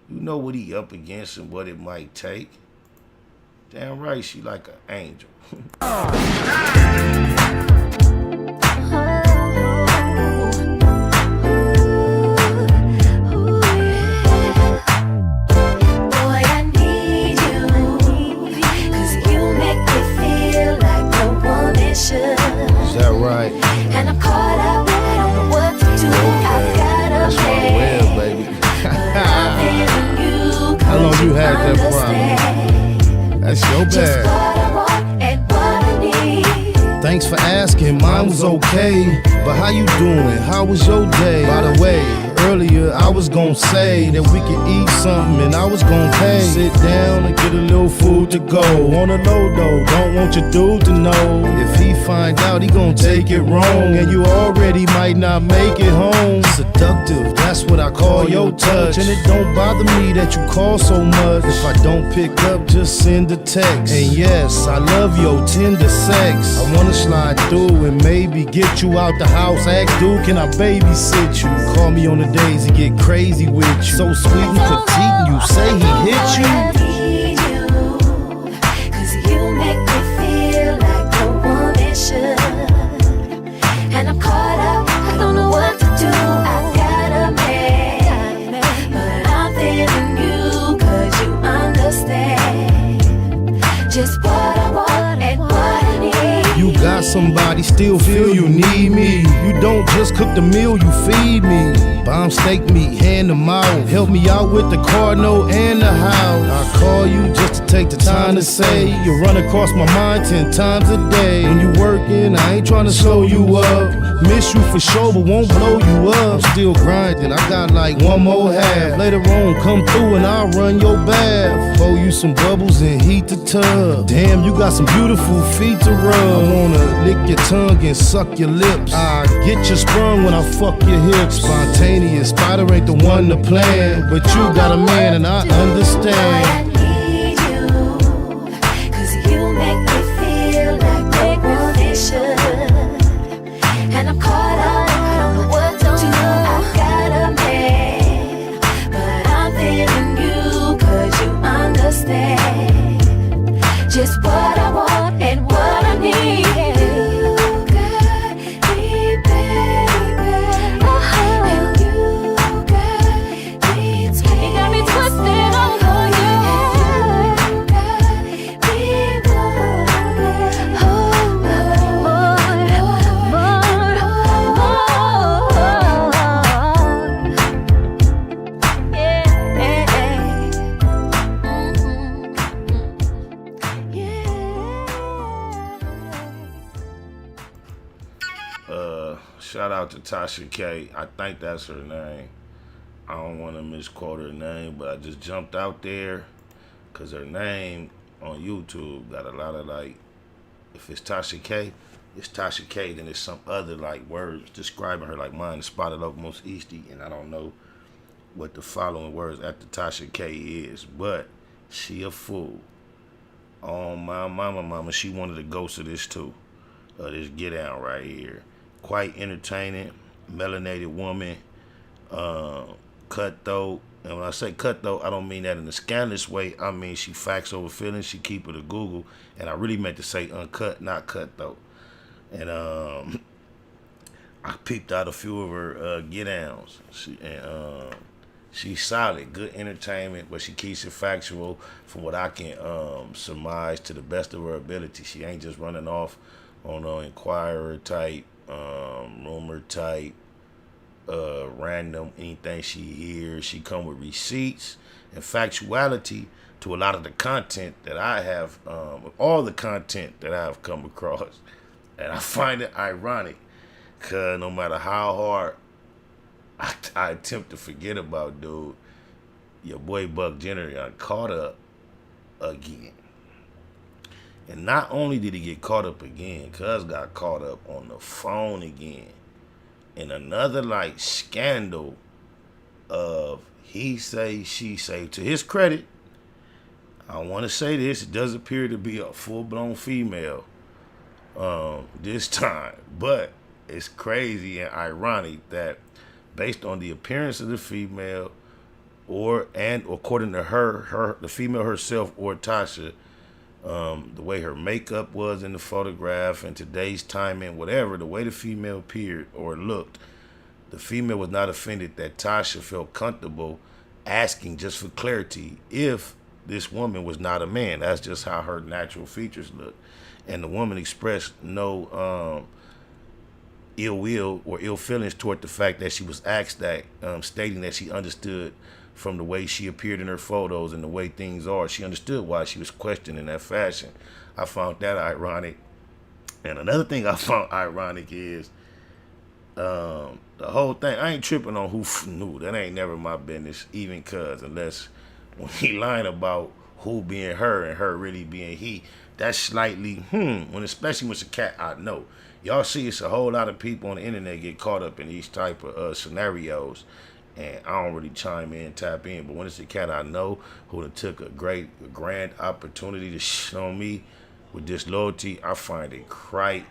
You know what he up against and what it might take. Damn right, she like an angel. Is that right? And I'm caught up, I don't know what to do. I gotta That's my web, baby. How long you had that problem? That's your bad. Thanks for asking, mine was okay. But how you doing? How was your day? By the way, earlier I was gonna say that we could eat something and I was gonna pay. Sit down and get a little food to go. On the low though, don't want your dude to know. If he find out, he gon' take it wrong. And you already might not make it home. Seductive, that's what I call your touch. And it don't bother me that you call so much. If I don't pick up, just send a text. And yes, I love your tender sex. I wanna slide through and maybe get you out the house. Ask dude, can I babysit you? Call me on the days he get crazy with you. So sweet and petite and you say he hit you. Cause you make me feel like a woman should. And I'm caught up, I don't know what to do. I got a man, but I'm feeling you cause you understand just what I want and what I need. You got somebody, still feel you need me. You don't just cook the meal, you feed me. Bomb steak meat, hand to mouth. Help me out with the car note and the house. I call you just to take the time to say you run across my mind 10 times a day. When you working, I ain't trying to slow you up. Miss you for sure, but won't blow you up. I'm still grinding, I got like one more half. Later on, come through and I'll run your bath. Pour you some bubbles and heat the tub. Damn, you got some beautiful feet to rub. I wanna lick your tongue and suck your lips. I get you sprung when I fuck your hips. Spontaneous, spider ain't the one to plan. But you got a man and I understand. And I'm caught up, I don't know what to do. I got a man, but I'm feeling you cause you understand just what I want and what I need. You got me, baby. And you got me twisted. You got me twisted over you. You got me Shout out to Tasha K. I think that's her name. I don't want to misquote her name, but I just jumped out there because her name on YouTube got a lot of like, if it's Tasha K, it's Tasha K, then it's some other like words describing her, like mine is Spotted Oak Most Easty, and I don't know what the following words after Tasha K is, but she a fool. Oh my mama, she one of the ghosts of this too. This Get Down right here. Quite entertaining, melanated woman, cutthroat. And when I say cutthroat, I don't mean that in a scandalous way. I mean she facts over feelings. She keep it a Google. And I really meant to say uncut, not cutthroat. And I peeped out a few of her get downs. She's solid, good entertainment, but she keeps it factual from what I can surmise to the best of her ability. She ain't just running off on an Inquirer type, rumor type, random anything she hears. She come with receipts and factuality to a lot of the content that I have, all the content that I have come across. And I find it ironic, because no matter how hard I attempt to forget about dude, your boy Buck Jenner got caught up again. And not only did he get caught up again, cuz got caught up on the phone again. In another like scandal of he say, she say. To his credit, I want to say this, it does appear to be a full-blown female this time. But it's crazy and ironic that based on the appearance of the female and according to her, the female herself or Tasha, the way her makeup was in the photograph and today's timing, whatever, the way the female appeared or looked, the female was not offended that Tasha felt comfortable asking just for clarity if this woman was not a man. That's just how her natural features look. And the woman expressed no ill will or ill feelings toward the fact that she was asked that, stating that she understood from the way she appeared in her photos and the way things are. She understood why she was questioned in that fashion. I found that ironic. And another thing I found ironic is the whole thing. I ain't tripping on who knew. That ain't never my business, even cuz, unless when he lying about who being her and her really being he, that's slightly, when especially when it's a cat I know. Y'all see it's a whole lot of people on the internet get caught up in these type of scenarios, and I don't really chime in, tap in, but when it's a cat I know who took a grand opportunity to show me with disloyalty, I find it quite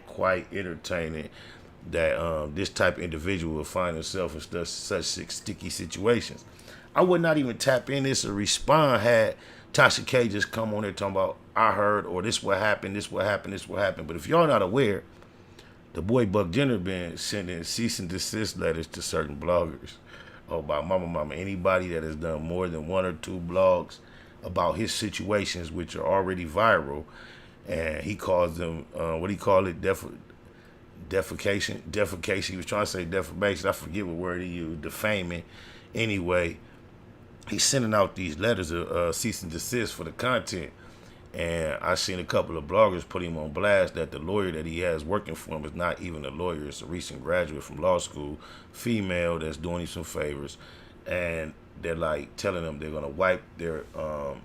entertaining that this type of individual will find himself in such sticky situations. I would not even tap in this or respond had Tasha K just come on there talking about I heard or this what happened, this what happened, this what happened. But if y'all not aware, the boy Buck Jenner been sending cease and desist letters to certain bloggers about mama, anybody that has done more than 1 or 2 blogs about his situations, which are already viral, and he calls them what do you call it, defecation. He was trying to say defamation. I forget what word he used. Defaming. Anyway, he's sending out these letters of cease and desist for the content. And I seen a couple of bloggers put him on blast that the lawyer that he has working for him is not even a lawyer. It's a recent graduate from law school, female, that's doing him some favors. And they're like telling him they're going to wipe their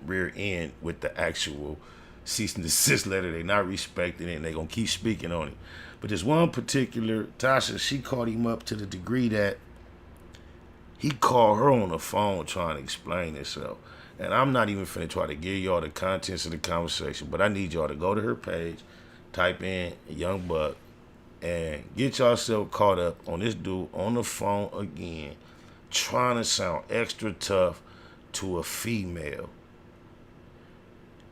rear end with the actual cease and desist letter. They're not respecting it, and they're going to keep speaking on it. But this one particular, Tasha, she called him up to the degree that he called her on the phone trying to explain himself. And I'm not even finna try to give y'all the contents of the conversation, but I need y'all to go to her page, type in Young Buck, and get yourself caught up on this dude on the phone again, trying to sound extra tough to a female.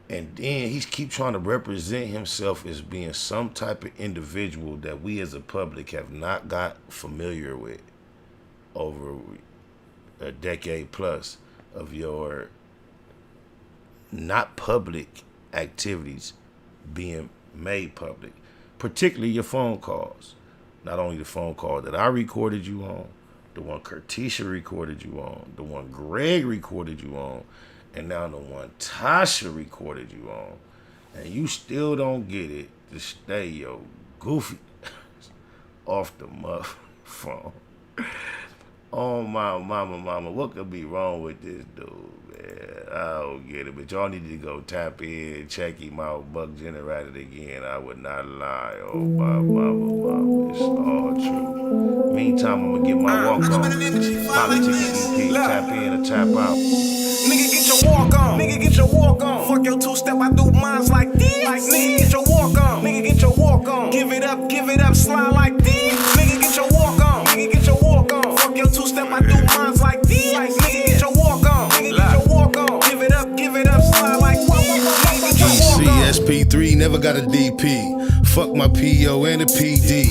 And then he keep trying to represent himself as being some type of individual that we as a public have not got familiar with over a decade plus of your not public activities being made public, particularly your phone calls. Not only the phone call that I recorded you on, the one Kurtisha recorded you on, the one Greg recorded you on, and now the one Tasha recorded you on, and you still don't get it to stay your goofy off the phone. Oh my mama, what could be wrong with this dude, man? I don't get it, but y'all need to go tap in, check him out, Buck Jenner at it again. I would not lie. Oh my mama, it's all true. Meantime, I'm gonna get my walk on. Politics EP, tap in or tap out. Nigga, get your walk on. Nigga, get your walk on. Fuck your two-step, I do mines like this. Nigga, get your walk on. Nigga, get your walk on. Give it up, slide like this. Nigga, get your walk on. Nigga, get your walk on. Fuck your two-step, I do mines like this. Nigga, get your walk on. Nigga, get your walk on. Give it up, slide like this. CSP3 never got a DP. Fuck my PO and the PD.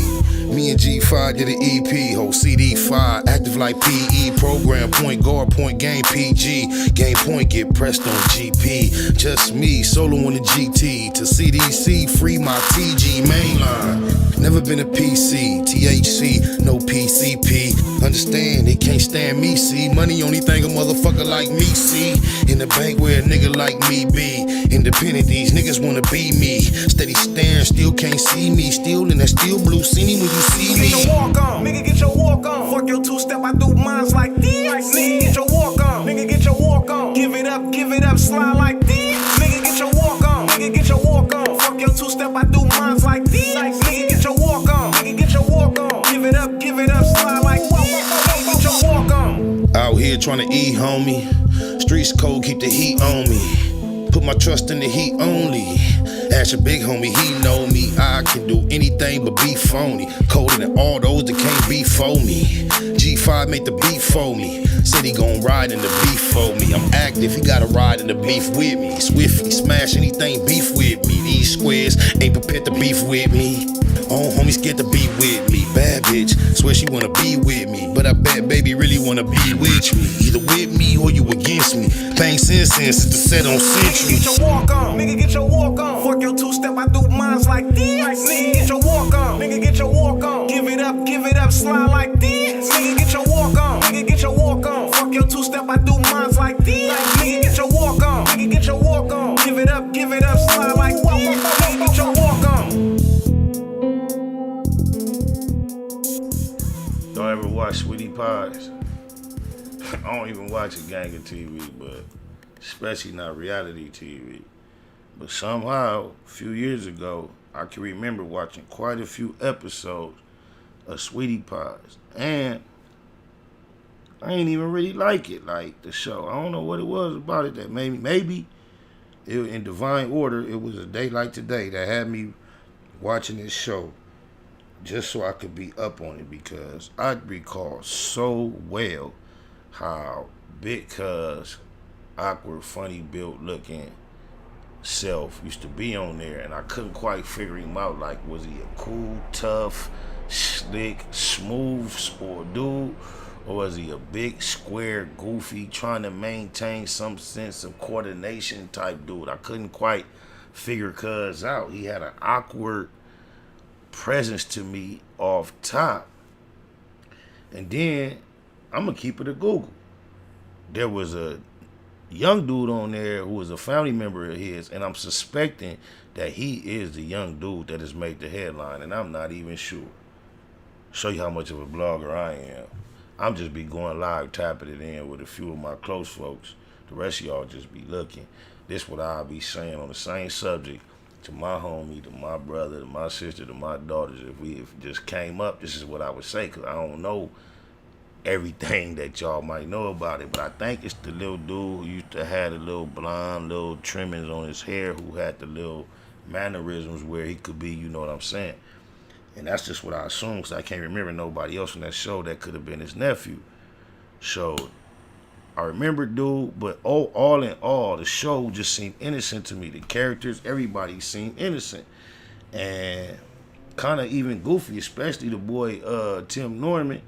Me and G5 did an EP, whole CD5, active like PE, program, point guard, point game, PG, game point, get pressed on GP, just me, solo on the GT, to CDC, free my TG mainline, never been a PC, THC, no PCP, understand, they can't stand me, see, money only thing a motherfucker like me, see, in the bank where a nigga like me be, independent, these niggas wanna be me, steady staring, still can't see me, still in that steel blue, see me when you see me. Get your walk on. Nigga, get your walk on. Fuck your two-step, I do mines like this. Nigga, get your walk on. Nigga, get your walk on. Give it up, slide like this. Nigga, get your walk on. Nigga, get your walk on. Fuck kid trying to eat, homie. Streets cold, keep the heat on me. Put my trust in the heat only. Ask your big homie, he know me. I can do anything but be phony. Colder than all those that can't be for me. G5 make the beat for me. Said he gon' ride in the beef for me. I'm active, he gotta ride in the beef with me. Swiftly smash anything beef with me. These squares ain't prepared to beef with me. Oh, homie scared to be with me. Bad bitch, swear she wanna be with me. But I bet baby really wanna be with me. Either with me or you against me. Paying since it's the set on century. Nigga, get your walk on. Nigga, get your walk on. Fuck your two-step, I do mines like this. Nigga, get your walk on. Nigga, get your walk on. Give it up, slide like this. Nigga, get your walk on. Nigga, get your walk on. Fuck your two-step, I do mines like this. Nigga, get your walk on. Nigga, get your walk on. Give it up, slide like this. Nigga, get your walk on. Y'all ever watch Sweetie Pies? I don't even watch a gang of TV, but especially not reality TV. But somehow, a few years ago, I can remember watching quite a few episodes of Sweetie Pies. And I ain't even really like it, like the show. I don't know what it was about it that made me, maybe it, in divine order, it was a day like today that had me watching this show just so I could be up on it, because I recall so well how Big Cuz awkward, funny built looking self used to be on there, and I couldn't quite figure him out. Like, was he a cool, tough, slick, smooth sport dude, or was he a big, square, goofy, trying to maintain some sense of coordination type dude? I couldn't quite figure Cuz out. He had an awkward presence to me off top. And then I'm gonna keep it a Google. There was a young dude on there who was a family member of his, and I'm suspecting that he is the young dude that has made the headline, and I'm not even sure. Show you how much of a blogger I am. I'm just be going live, tapping it in with a few of my close folks. The rest of y'all just be looking. This what I'll be saying on the same subject to my homie, to my brother, to my sister, to my daughters. If it just came up, this is what I would say, because I don't know everything that y'all might know about it. But I think it's the little dude who used to have the little blonde, little trimmings on his hair, who had the little mannerisms where he could be, you know what I'm saying? And that's just what I assume, because I can't remember nobody else on that show that could have been his nephew. So I remember dude, but all in all, the show just seemed innocent to me. The characters, everybody seemed innocent. And kind of even goofy, especially the boy Tim Norman.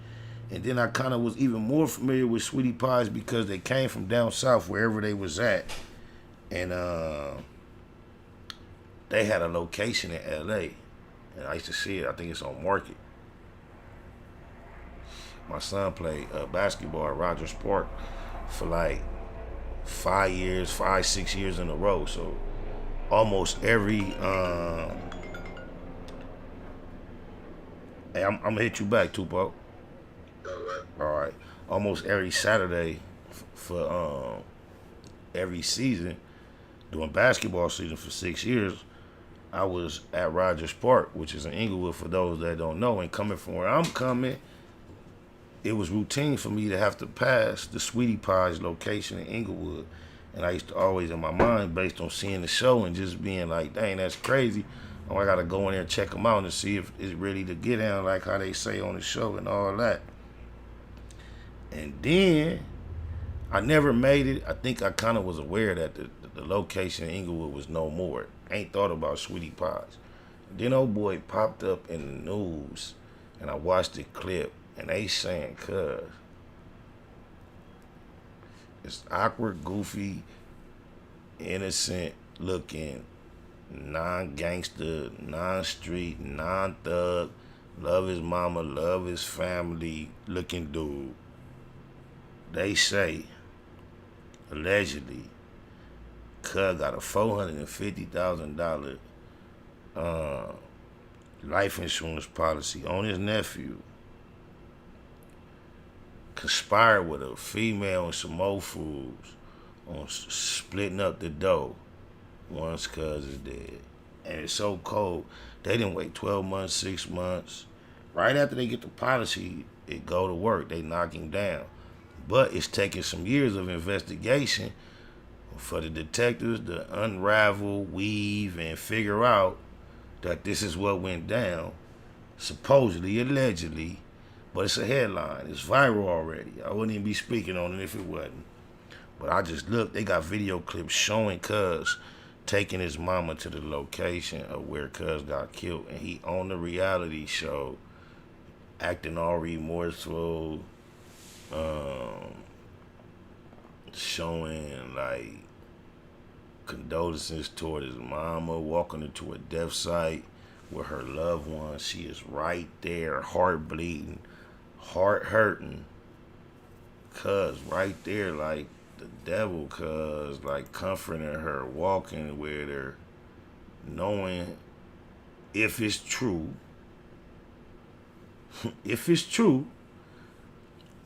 And then I kind of was even more familiar with Sweetie Pies because they came from down south, wherever they was at. And they had a location in L.A. And I used to see it. I think it's on Market. My son played basketball at Rogers Park for like 6 years in a row. So almost every hey, I'm gonna hit you back, Tupac. All right. Almost every Saturday for every season, doing basketball season for 6 years, I was at Rogers Park, which is in Inglewood for those that don't know. And coming from where I'm coming, it was routine for me to have to pass the Sweetie Pies location in Inglewood. And I used to always, in my mind, based on seeing the show and just being like, dang, that's crazy. Oh, I got to go in there and check them out and see if it's really the get down like how they say on the show and all that. And then I never made it. I think I kind of was aware that the location in Inglewood was no more. I ain't thought about Sweetie Pies. Then old boy popped up in the news, and I watched the clip, and they saying, cuz it's awkward, goofy, innocent looking, non-gangster, non-street, non-thug, love his mama, love his family looking dude. They say, allegedly, cuz got a $450,000 life insurance policy on his nephew, conspired with a female and some more fools on splitting up the dough once cuz is dead. And it's so cold, they didn't wait 12 months, 6 months. Right after they get the policy, it go to work. They knock him down. But it's taken some years of investigation for the detectives to unravel, weave, and figure out that this is what went down, supposedly, allegedly, but it's a headline. It's viral already. I wouldn't even be speaking on it if it wasn't. But I just looked, they got video clips showing Cuz taking his mama to the location of where Cuz got killed, and he on the reality show acting all remorseful, showing like condolences toward his mama, walking into a death site with her loved one. She is right there, heart bleeding, heart hurting. Cuz right there like the devil, Cuz like comforting her, walking with her, knowing if it's true,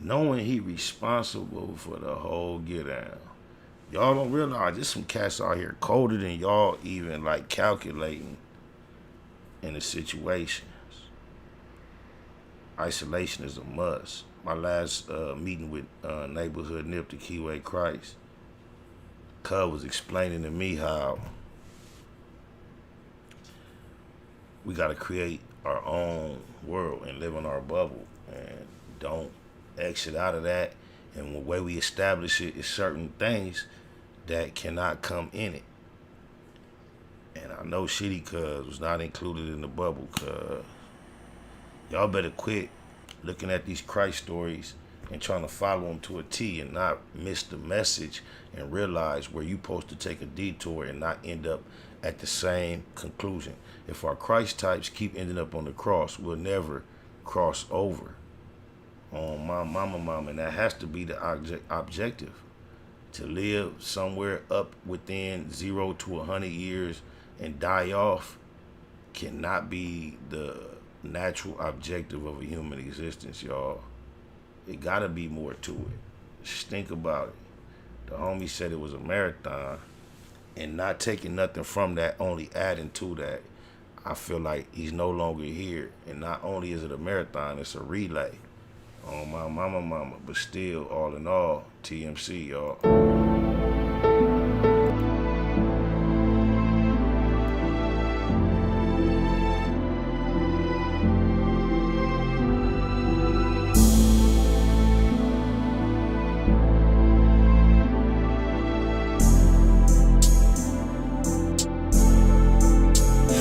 knowing he responsible for the whole get down. Y'all don't realize there's some cats out here colder than y'all even like calculating in the situations. Isolation is a must. My last meeting with Neighborhood Nip, the Keyway Christ, Cub was explaining to me how we got to create our own world and live in our bubble and don't exit out of that. And the way we establish it is certain things that cannot come in it. And I know Shitty Cuz was not included in the bubble, cuz y'all better quit looking at these Christ stories and trying to follow them to a T and not miss the message and realize where you supposed to take a detour and not end up at the same conclusion. If our Christ types keep ending up on the cross, we'll never cross over on my mama, and that has to be the objective. To live somewhere up within 0 to 100 years and die off cannot be the natural objective of a human existence, y'all. It gotta be more to it. Just think about it. The homie said it was a marathon, and not taking nothing from that, only adding to that. I feel like he's no longer here, and not only is it a marathon, it's a relay. On my mama, but still, all in all, TMC, y'all.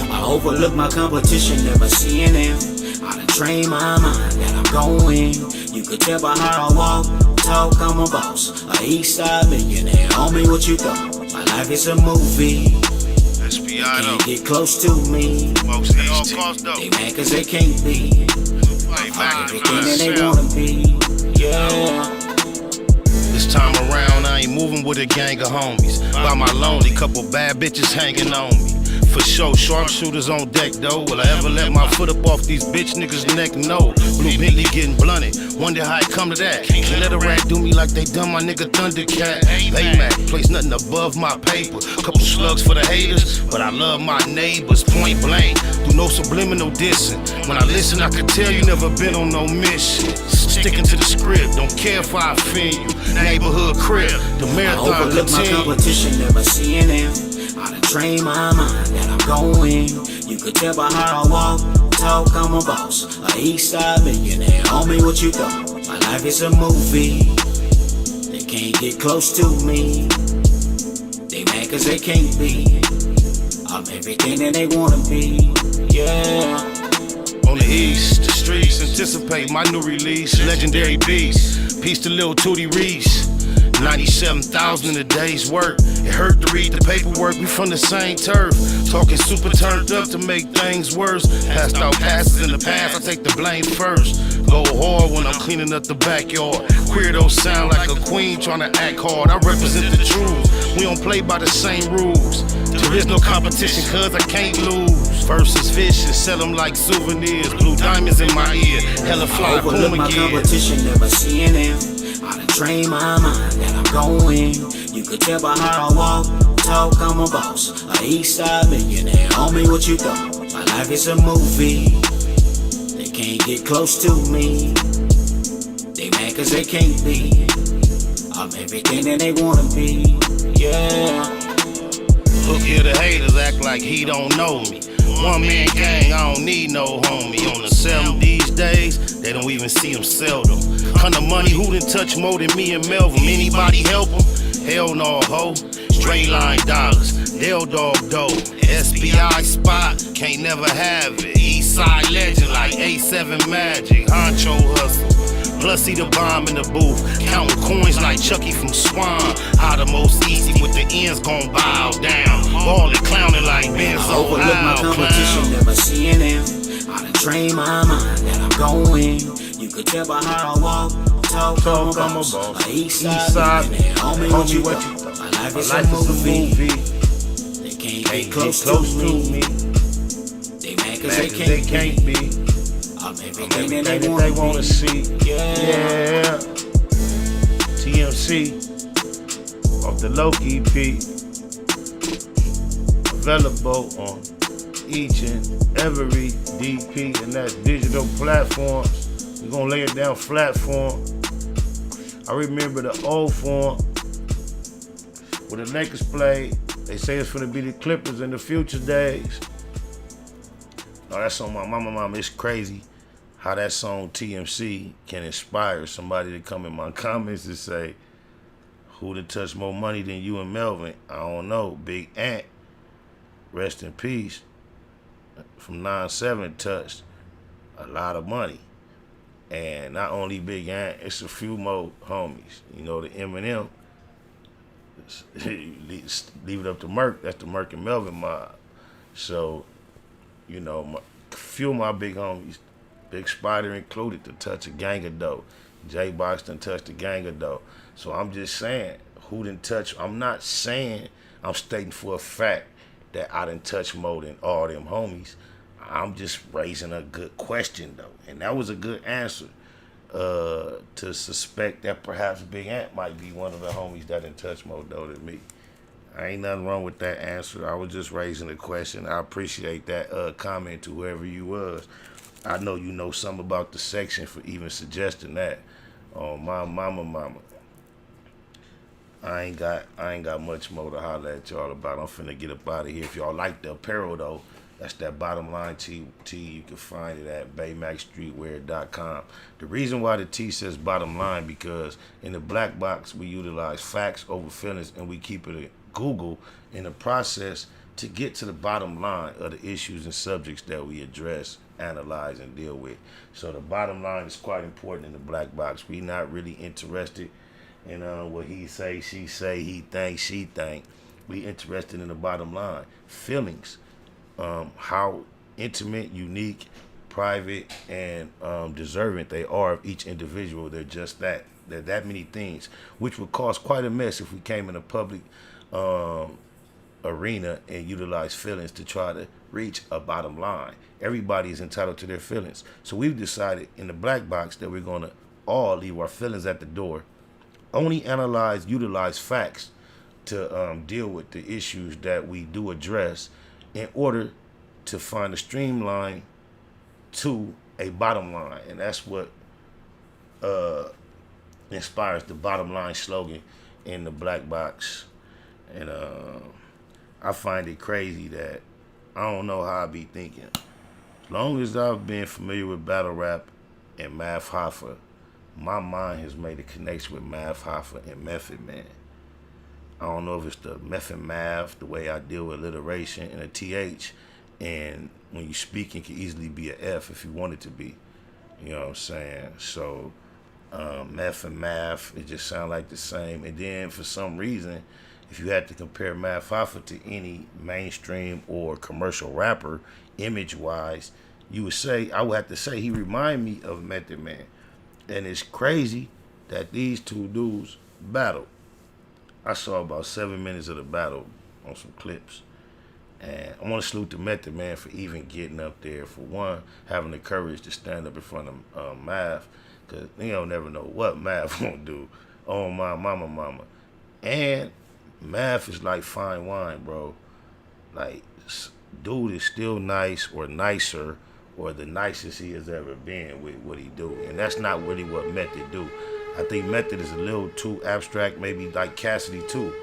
I overlook my competition, never seeing them. I done train my mind that I'm going. You could tell by how I walk, talk, I'm a boss. A east side millionaire, homie, what you thought? My life is a movie. SPI Can't get close to me. They mad cause they can't be everything that they wanna be. Yeah. This time around, I ain't moving with a gang of homies. By my lonely, couple bad bitches hanging on me. For sure, sharpshooters on deck though. Will I ever let my foot up off these bitch niggas' neck? No. Blue Bentley getting blunted. Wonder how it come to that. Can't let a rat do me like they done my nigga Thundercat. Baymac, place nothing above my paper. Couple slugs for the haters, but I love my neighbors. Point blank, do no subliminal dissing. When I listen, I can tell you never been on no mission. Sticking to the script, don't care if I offend you. Neighborhood crib, the marathon I overlook my competition, never seeing them. I done train my mind that I'm going. You could tell by how I walk, talk, I'm a boss. A east side millionaire, homie, what you thought? My life is a movie. They can't get close to me. They mad cause they can't be. I'm everything that they wanna be. Yeah. On the east, the streets anticipate my new release. Legendary beast, peace to Lil Tootie Reese. 97,000 in a day's work. It hurt to read the paperwork, we from the same turf. Talking super turned up to make things worse. Passed out passes in the past, I take the blame first. Go hard when I'm cleaning up the backyard. Queerdos sound like a queen trying to act hard. I represent the truth, we don't play by the same rules. There is no competition cause I can't lose. Versus vicious, sell them like souvenirs. Blue diamonds in my ear, hella fly Overlook my competition, never seeing them. I done train my mind that I'm going. You could tell by how I walk, talk, I'm a boss. A east side millionaire, homie, what you thought? My life is a movie. They can't get close to me. They mad cause they can't be I'm everything that they wanna be, yeah. Look here, the haters act like he don't know me. One man gang, I don't need no homie. On the 7 these days, they don't even see him seldom. Kind of money, who done touch more than me and Melvin? Anybody help him? Hell no, ho. Straight line dollars, they'll dog dough. SBI spot, can't never have it. Eastside legend like A7 Magic. Honcho hustle. Plus see the bomb in the booth, counting coins like Chucky from Swan. How the most easy with the ends gon' bow down. Ballin' clowning like Benzo. I overlook my competition, never seeing them. I done trained my mind that I'm going. You could tell by how I walk, talk, I'm a boss. Eastside, homie, what you thought? My life is a movie. They can't get close to me. They mad cause they can't be. I'm everything that they wanna see. Yeah. TMC off the Loki EP. Available on each and every DP, and that's digital platforms. We're gonna lay it down flat form. I remember the old form where the Lakers played. They say it's gonna be the Clippers in the future days. Oh, that's on my mama. It's crazy how that song TMC can inspire somebody to come in my comments and say, who done touched more money than you and Melvin? I don't know. Big Ant, rest in peace, from 9-7 touched a lot of money. And not only Big Ant, it's a few more homies. You know, the Eminem, leave it up to Merk. That's the Merk and Melvin mob. So, you know, few of my big homies, Big Spider included, to touch a gang of dough. J Box done touched a gang of dough. So I'm just saying, who done touch? I'm not saying, I'm stating for a fact that I done touch more than all them homies. I'm just raising a good question though. And that was a good answer to suspect that perhaps Big Ant might be one of the homies that done touch more dough than me. Ain't nothing wrong with that answer. I was just raising a question. I appreciate that comment to whoever you was. I know you know something about the section for even suggesting that. Oh, my mama. I ain't got much more to holler at y'all about. I'm finna get up out of here. If y'all like the apparel though, that's that Bottom Line tee. You can find it at BayMaxStreetwear.com. The reason why the T says Bottom Line, because in the black box we utilize facts over feelings, and we keep it at Google in the process to get to the bottom line of the issues and subjects that we address, analyze, and deal with. So the bottom line is quite important in the black box. We not really interested in what he say, she say, he think, she think. We interested in the bottom line. Feelings, how intimate, unique, private, and deserving they are of each individual. They're just that. They're that many things, which would cause quite a mess if we came in a public arena and utilize feelings to try to reach a bottom line. Everybody is entitled to their feelings. So we've decided in the black box that we're going to all leave our feelings at the door, only analyze, utilize facts to deal with the issues that we do address in order to find a streamline to a bottom line. And that's what inspires the bottom line slogan in the black box. And I find it crazy that I don't know how I be thinking. As long as I've been familiar with battle rap and Math Hoffa, my mind has made a connection with Math Hoffa and Method Man. I don't know if it's the Method Math, the way I deal with alliteration and a TH, and when you speak, it can easily be an F if you want it to be. You know what I'm saying? So Meth and Math, it just sound like the same. And then for some reason, if you had to compare Math Hoffa to any mainstream or commercial rapper, image-wise, you would say, I would have to say he remind me of Method Man. And it's crazy that these two dudes battled. I saw about 7 minutes of the battle on some clips. And I want to salute the Method Man for even getting up there. For one, having the courage to stand up in front of Math, because you don't never know what Math won't do. Oh, my mama. And Math is like fine wine, bro. Like, dude is still nice or nicer or the nicest he has ever been with what he do. And that's not really what Method do. I think Method is a little too abstract, maybe like Cassidy too.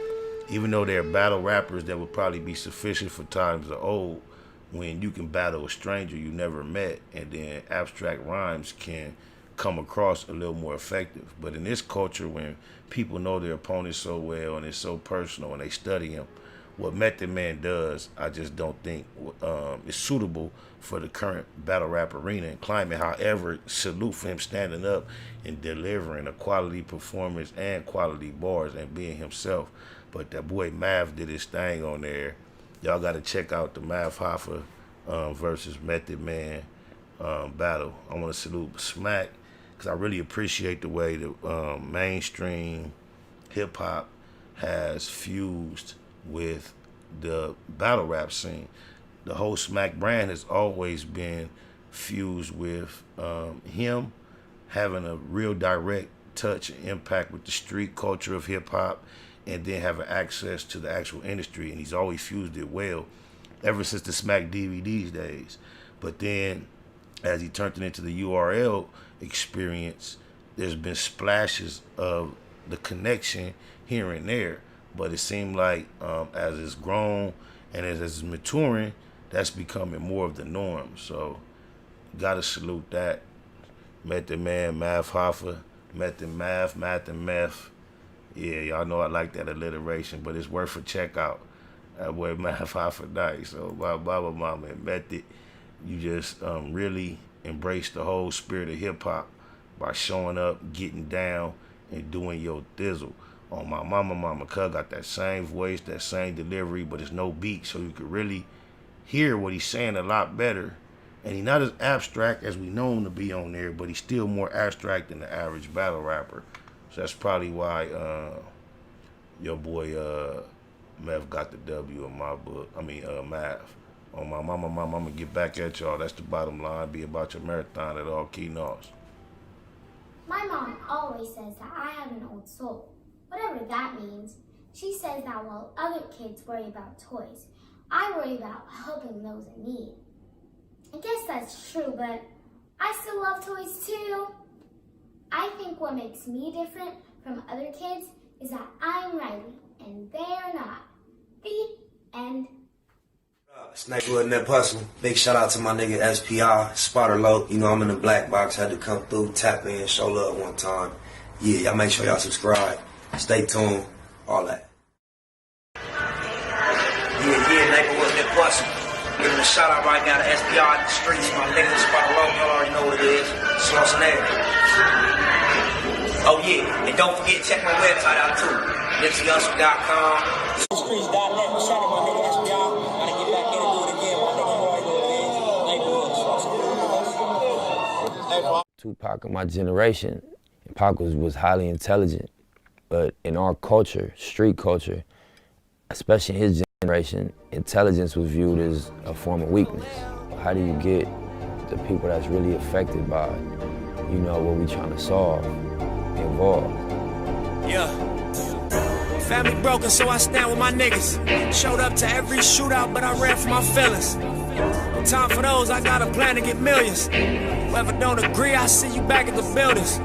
Even though they're battle rappers that would probably be sufficient for times of old, when you can battle a stranger you never met, and then abstract rhymes can come across a little more effective. But in this culture, when people know their opponents so well and it's so personal and they study him, what Method Man does, I just don't think is suitable for the current battle rap arena and climate. However, salute for him standing up and delivering a quality performance and quality bars and being himself. But that boy Mav did his thing on there. Y'all got to check out the Mav Hoffa versus Method Man battle. I want to salute Smack because I really appreciate the way that mainstream hip-hop has fused with the battle rap scene. The whole Smack brand has always been fused with him having a real direct touch and impact with the street culture of hip-hop, and then having access to the actual industry, and he's always fused it well ever since the Smack DVDs days. But then as he turned it into the URL experience, there's been splashes of the connection here and there, but it seemed like as it's grown and as it's maturing, that's becoming more of the norm. So gotta salute that. Method Man, Mav Hoffa, Method Math, Math and Meth. Yeah, y'all know I like that alliteration, but it's worth a check out. That boy Mav Hoffa nice. So my Baba Mama and Method, you just really embrace the whole spirit of hip hop by showing up, getting down, and doing your thizzle. On my mama, cuz got that same voice, that same delivery, but it's no beat, so you could really hear what he's saying a lot better. And he's not as abstract as we know him to be on there, but he's still more abstract than the average battle rapper. So that's probably why your boy Mev got the W in my book. Mav. On my mama, I'm gonna get back at y'all. That's the bottom line. Be about your marathon at all keynotes. My mom always says that I have an old soul. Whatever that means. She says that while other kids worry about toys, I worry about helping those in need. I guess that's true, but I still love toys too. I think what makes me different from other kids is that I'm Riley and they're not. The end. Sniper in that hustle. Big shout out to my nigga SPI, Spotter Low. You know I'm in the black box, had to come through, tap in, show love one time. Yeah, y'all make sure y'all subscribe. Stay tuned, all that. Yeah, neighborhood in that hustle. Giving a shout out right now to SPI in the streets, my nigga Spotter Low, y'all already know what it is. Schwarzenegger. Oh yeah, and don't forget to check my website out too. NipseyHustle.com. Streets.net. Shout out my nigga SPI. Gotta get back in and do it again. My nigga Roy do it again. Tupac of my generation, Pac was highly intelligent, but in our culture, street culture, especially in his generation, intelligence was viewed as a form of weakness. How do you get the people that's really affected by, what we trying to solve, involved? Yeah. Family broken, so I stand with my niggas. Showed up to every shootout, but I ran for my feelings. No time for those, I got a plan to get millions. Whoever don't agree, I see you back at the buildings.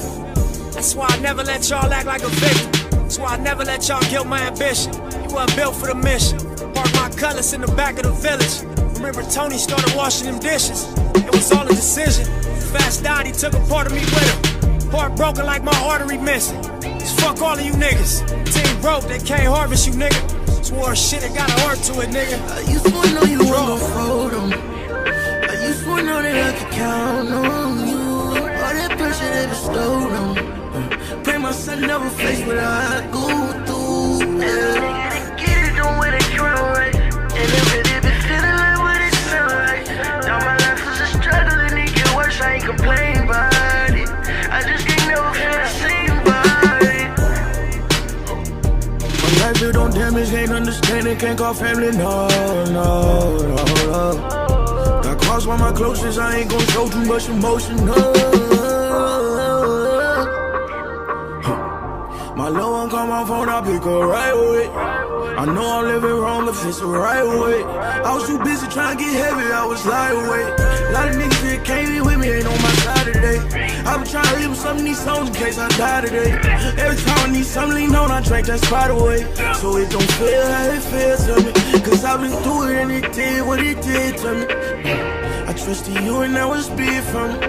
That's why I never let y'all act like a victim. That's why I never let y'all kill my ambition. You weren't built for the mission. Park my colors in the back of the village. Remember Tony started washing them dishes. It was all a decision. Fast died, he took a part of me with him. Heart broken like my artery missing. Just fuck all of you niggas. Team broke, they can't harvest you, nigga. Swore shit, it got a heart to it, nigga. I used to know you weren't gon' fold 'em. I used to know that I could count on you. All that pressure they bestowed on. Pray my son never face what I go through. Yeah. Get it, don't wait a crown right. And if it be feeling like what it sound like. Now my life was a struggle and it get worse, I ain't complain about it. I just can't never feel the same about it. My life built on damage, ain't understanding, can't call family, no. Got crossed by my closest, I ain't gon' show too much emotion, no. My low one call my phone, I pick her right away. I know I'm living wrong, but it's the right way. I was too busy trying to get heavy, I was lightweight. Lot of niggas that came in with me ain't on my side today. I been trying to leave with some of these songs in case I die today. Every time I need something lean on, I drink that spot away. So it don't feel how it feels to me. Cause I've been through it and it did what it did to me. I trusted you and that was big for me.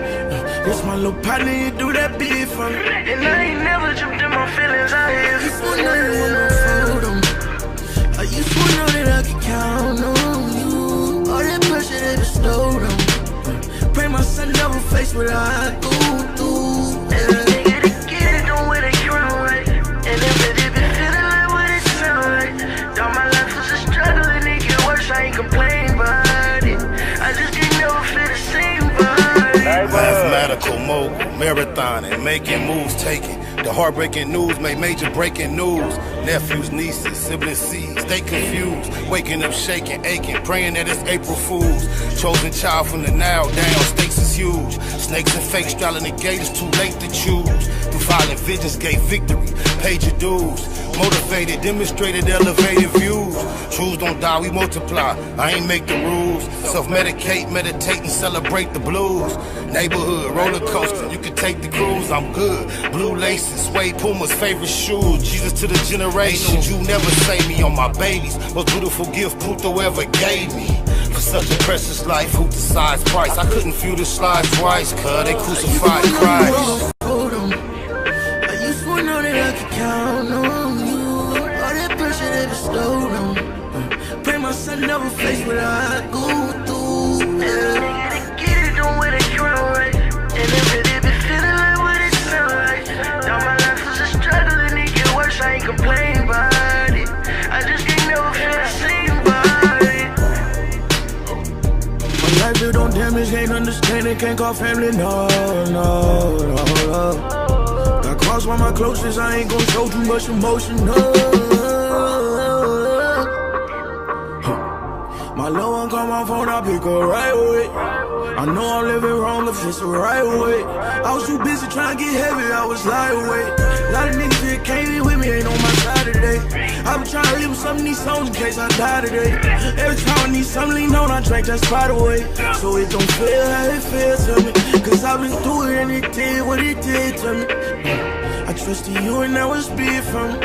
This my little partner, you do that big for me. And I ain't never jumped in my feelings, I have. You swore that you want no photo. I used to know that I could count on you. All that pressure they bestowed on me. Pray my son never face what I go through. And a nigga to get it, don't wear the crown right. And if it been feeling like what it sound like. All my life was a struggle and it get worse, I ain't complain about it. I just can't never feel the same vibe. Mathematical mogul, marathoning, making moves, taking the heartbreaking news, made major breaking news. Nephews, nieces, siblings, seeds, they confused. Waking up, shaking, aching, praying that it's April Fools. Chosen child from the now down, stakes is huge. Snakes and fakes straddling the gate, it's too late to choose. Through violent visions, gave victory, paid your dues. Motivated, demonstrated, elevated views. Truths don't die, we multiply. I ain't make the rules. Self-medicate, meditate, and celebrate the blues. Neighborhood, roller coaster, you can take the cruise, I'm good. Blue laces, suede Puma's favorite shoes. Jesus to the generation, you never save me on my babies. Most beautiful gift Pluto ever gave me. For such a precious life, who decides price? I couldn't view the slides twice, cause they crucified Christ. I used to know that I could count on you. All that pressure they bestowed on me. Pray my son never face what I go through. And a nigga to get it, don't wear the crown right. And if it been feeling like what it sound like. All my life was a struggle and it get worse, I ain't complain about it. I just can't never feel the same vibe. My life built on damage, can't understand it, can't call family, no. Got crossed by my closest, I ain't gon' show too much emotion, no. My little one call my phone, I pick her right away. I know I'm living wrong, if it's the right way. I was too busy trying to get heavy, I was lightweight. A lot of niggas that came in with me ain't on my side today. I been trying to leave with some of these songs in case I die today. Every time I need something lean on, I drink that spot away. So it don't feel how it feels to me. Cause I've been through it and it did what it did to me. I trusted you and that was big for me.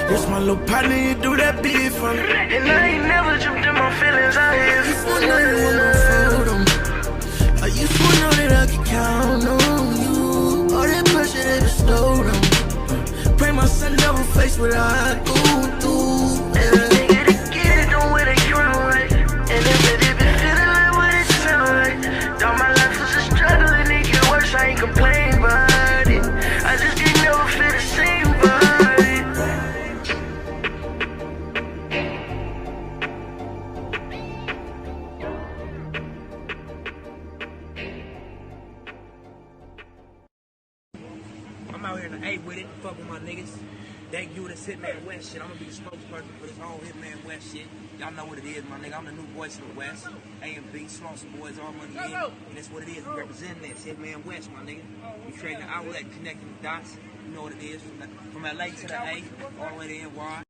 This my little partner, you do that big for me. And I ain't never jumped in my feelings, I have. You swore that you want no photo. I used to know that I could count on you. All that pressure they bestowed on me. Pray my son never face what I go through. And a nigga to get it, don't wear the crown right. And if it been feeling like what it sound like. All my life was a struggle and it get worse, I ain't complain about it. I just can't never feel the same vibe. I'm out here in the A with it, fuck with my niggas. Thank you, this Hitman West shit. I'm gonna be the spokesperson for this whole Hitman West shit. Y'all know what it is, my nigga. I'm the new voice of the West. A&B, Slauson Boys, all money in. And that's what it is. We representing this Hitman West, my nigga. We creating an outlet, connecting the dots. You know what it is. From LA to the A, all the way to NY.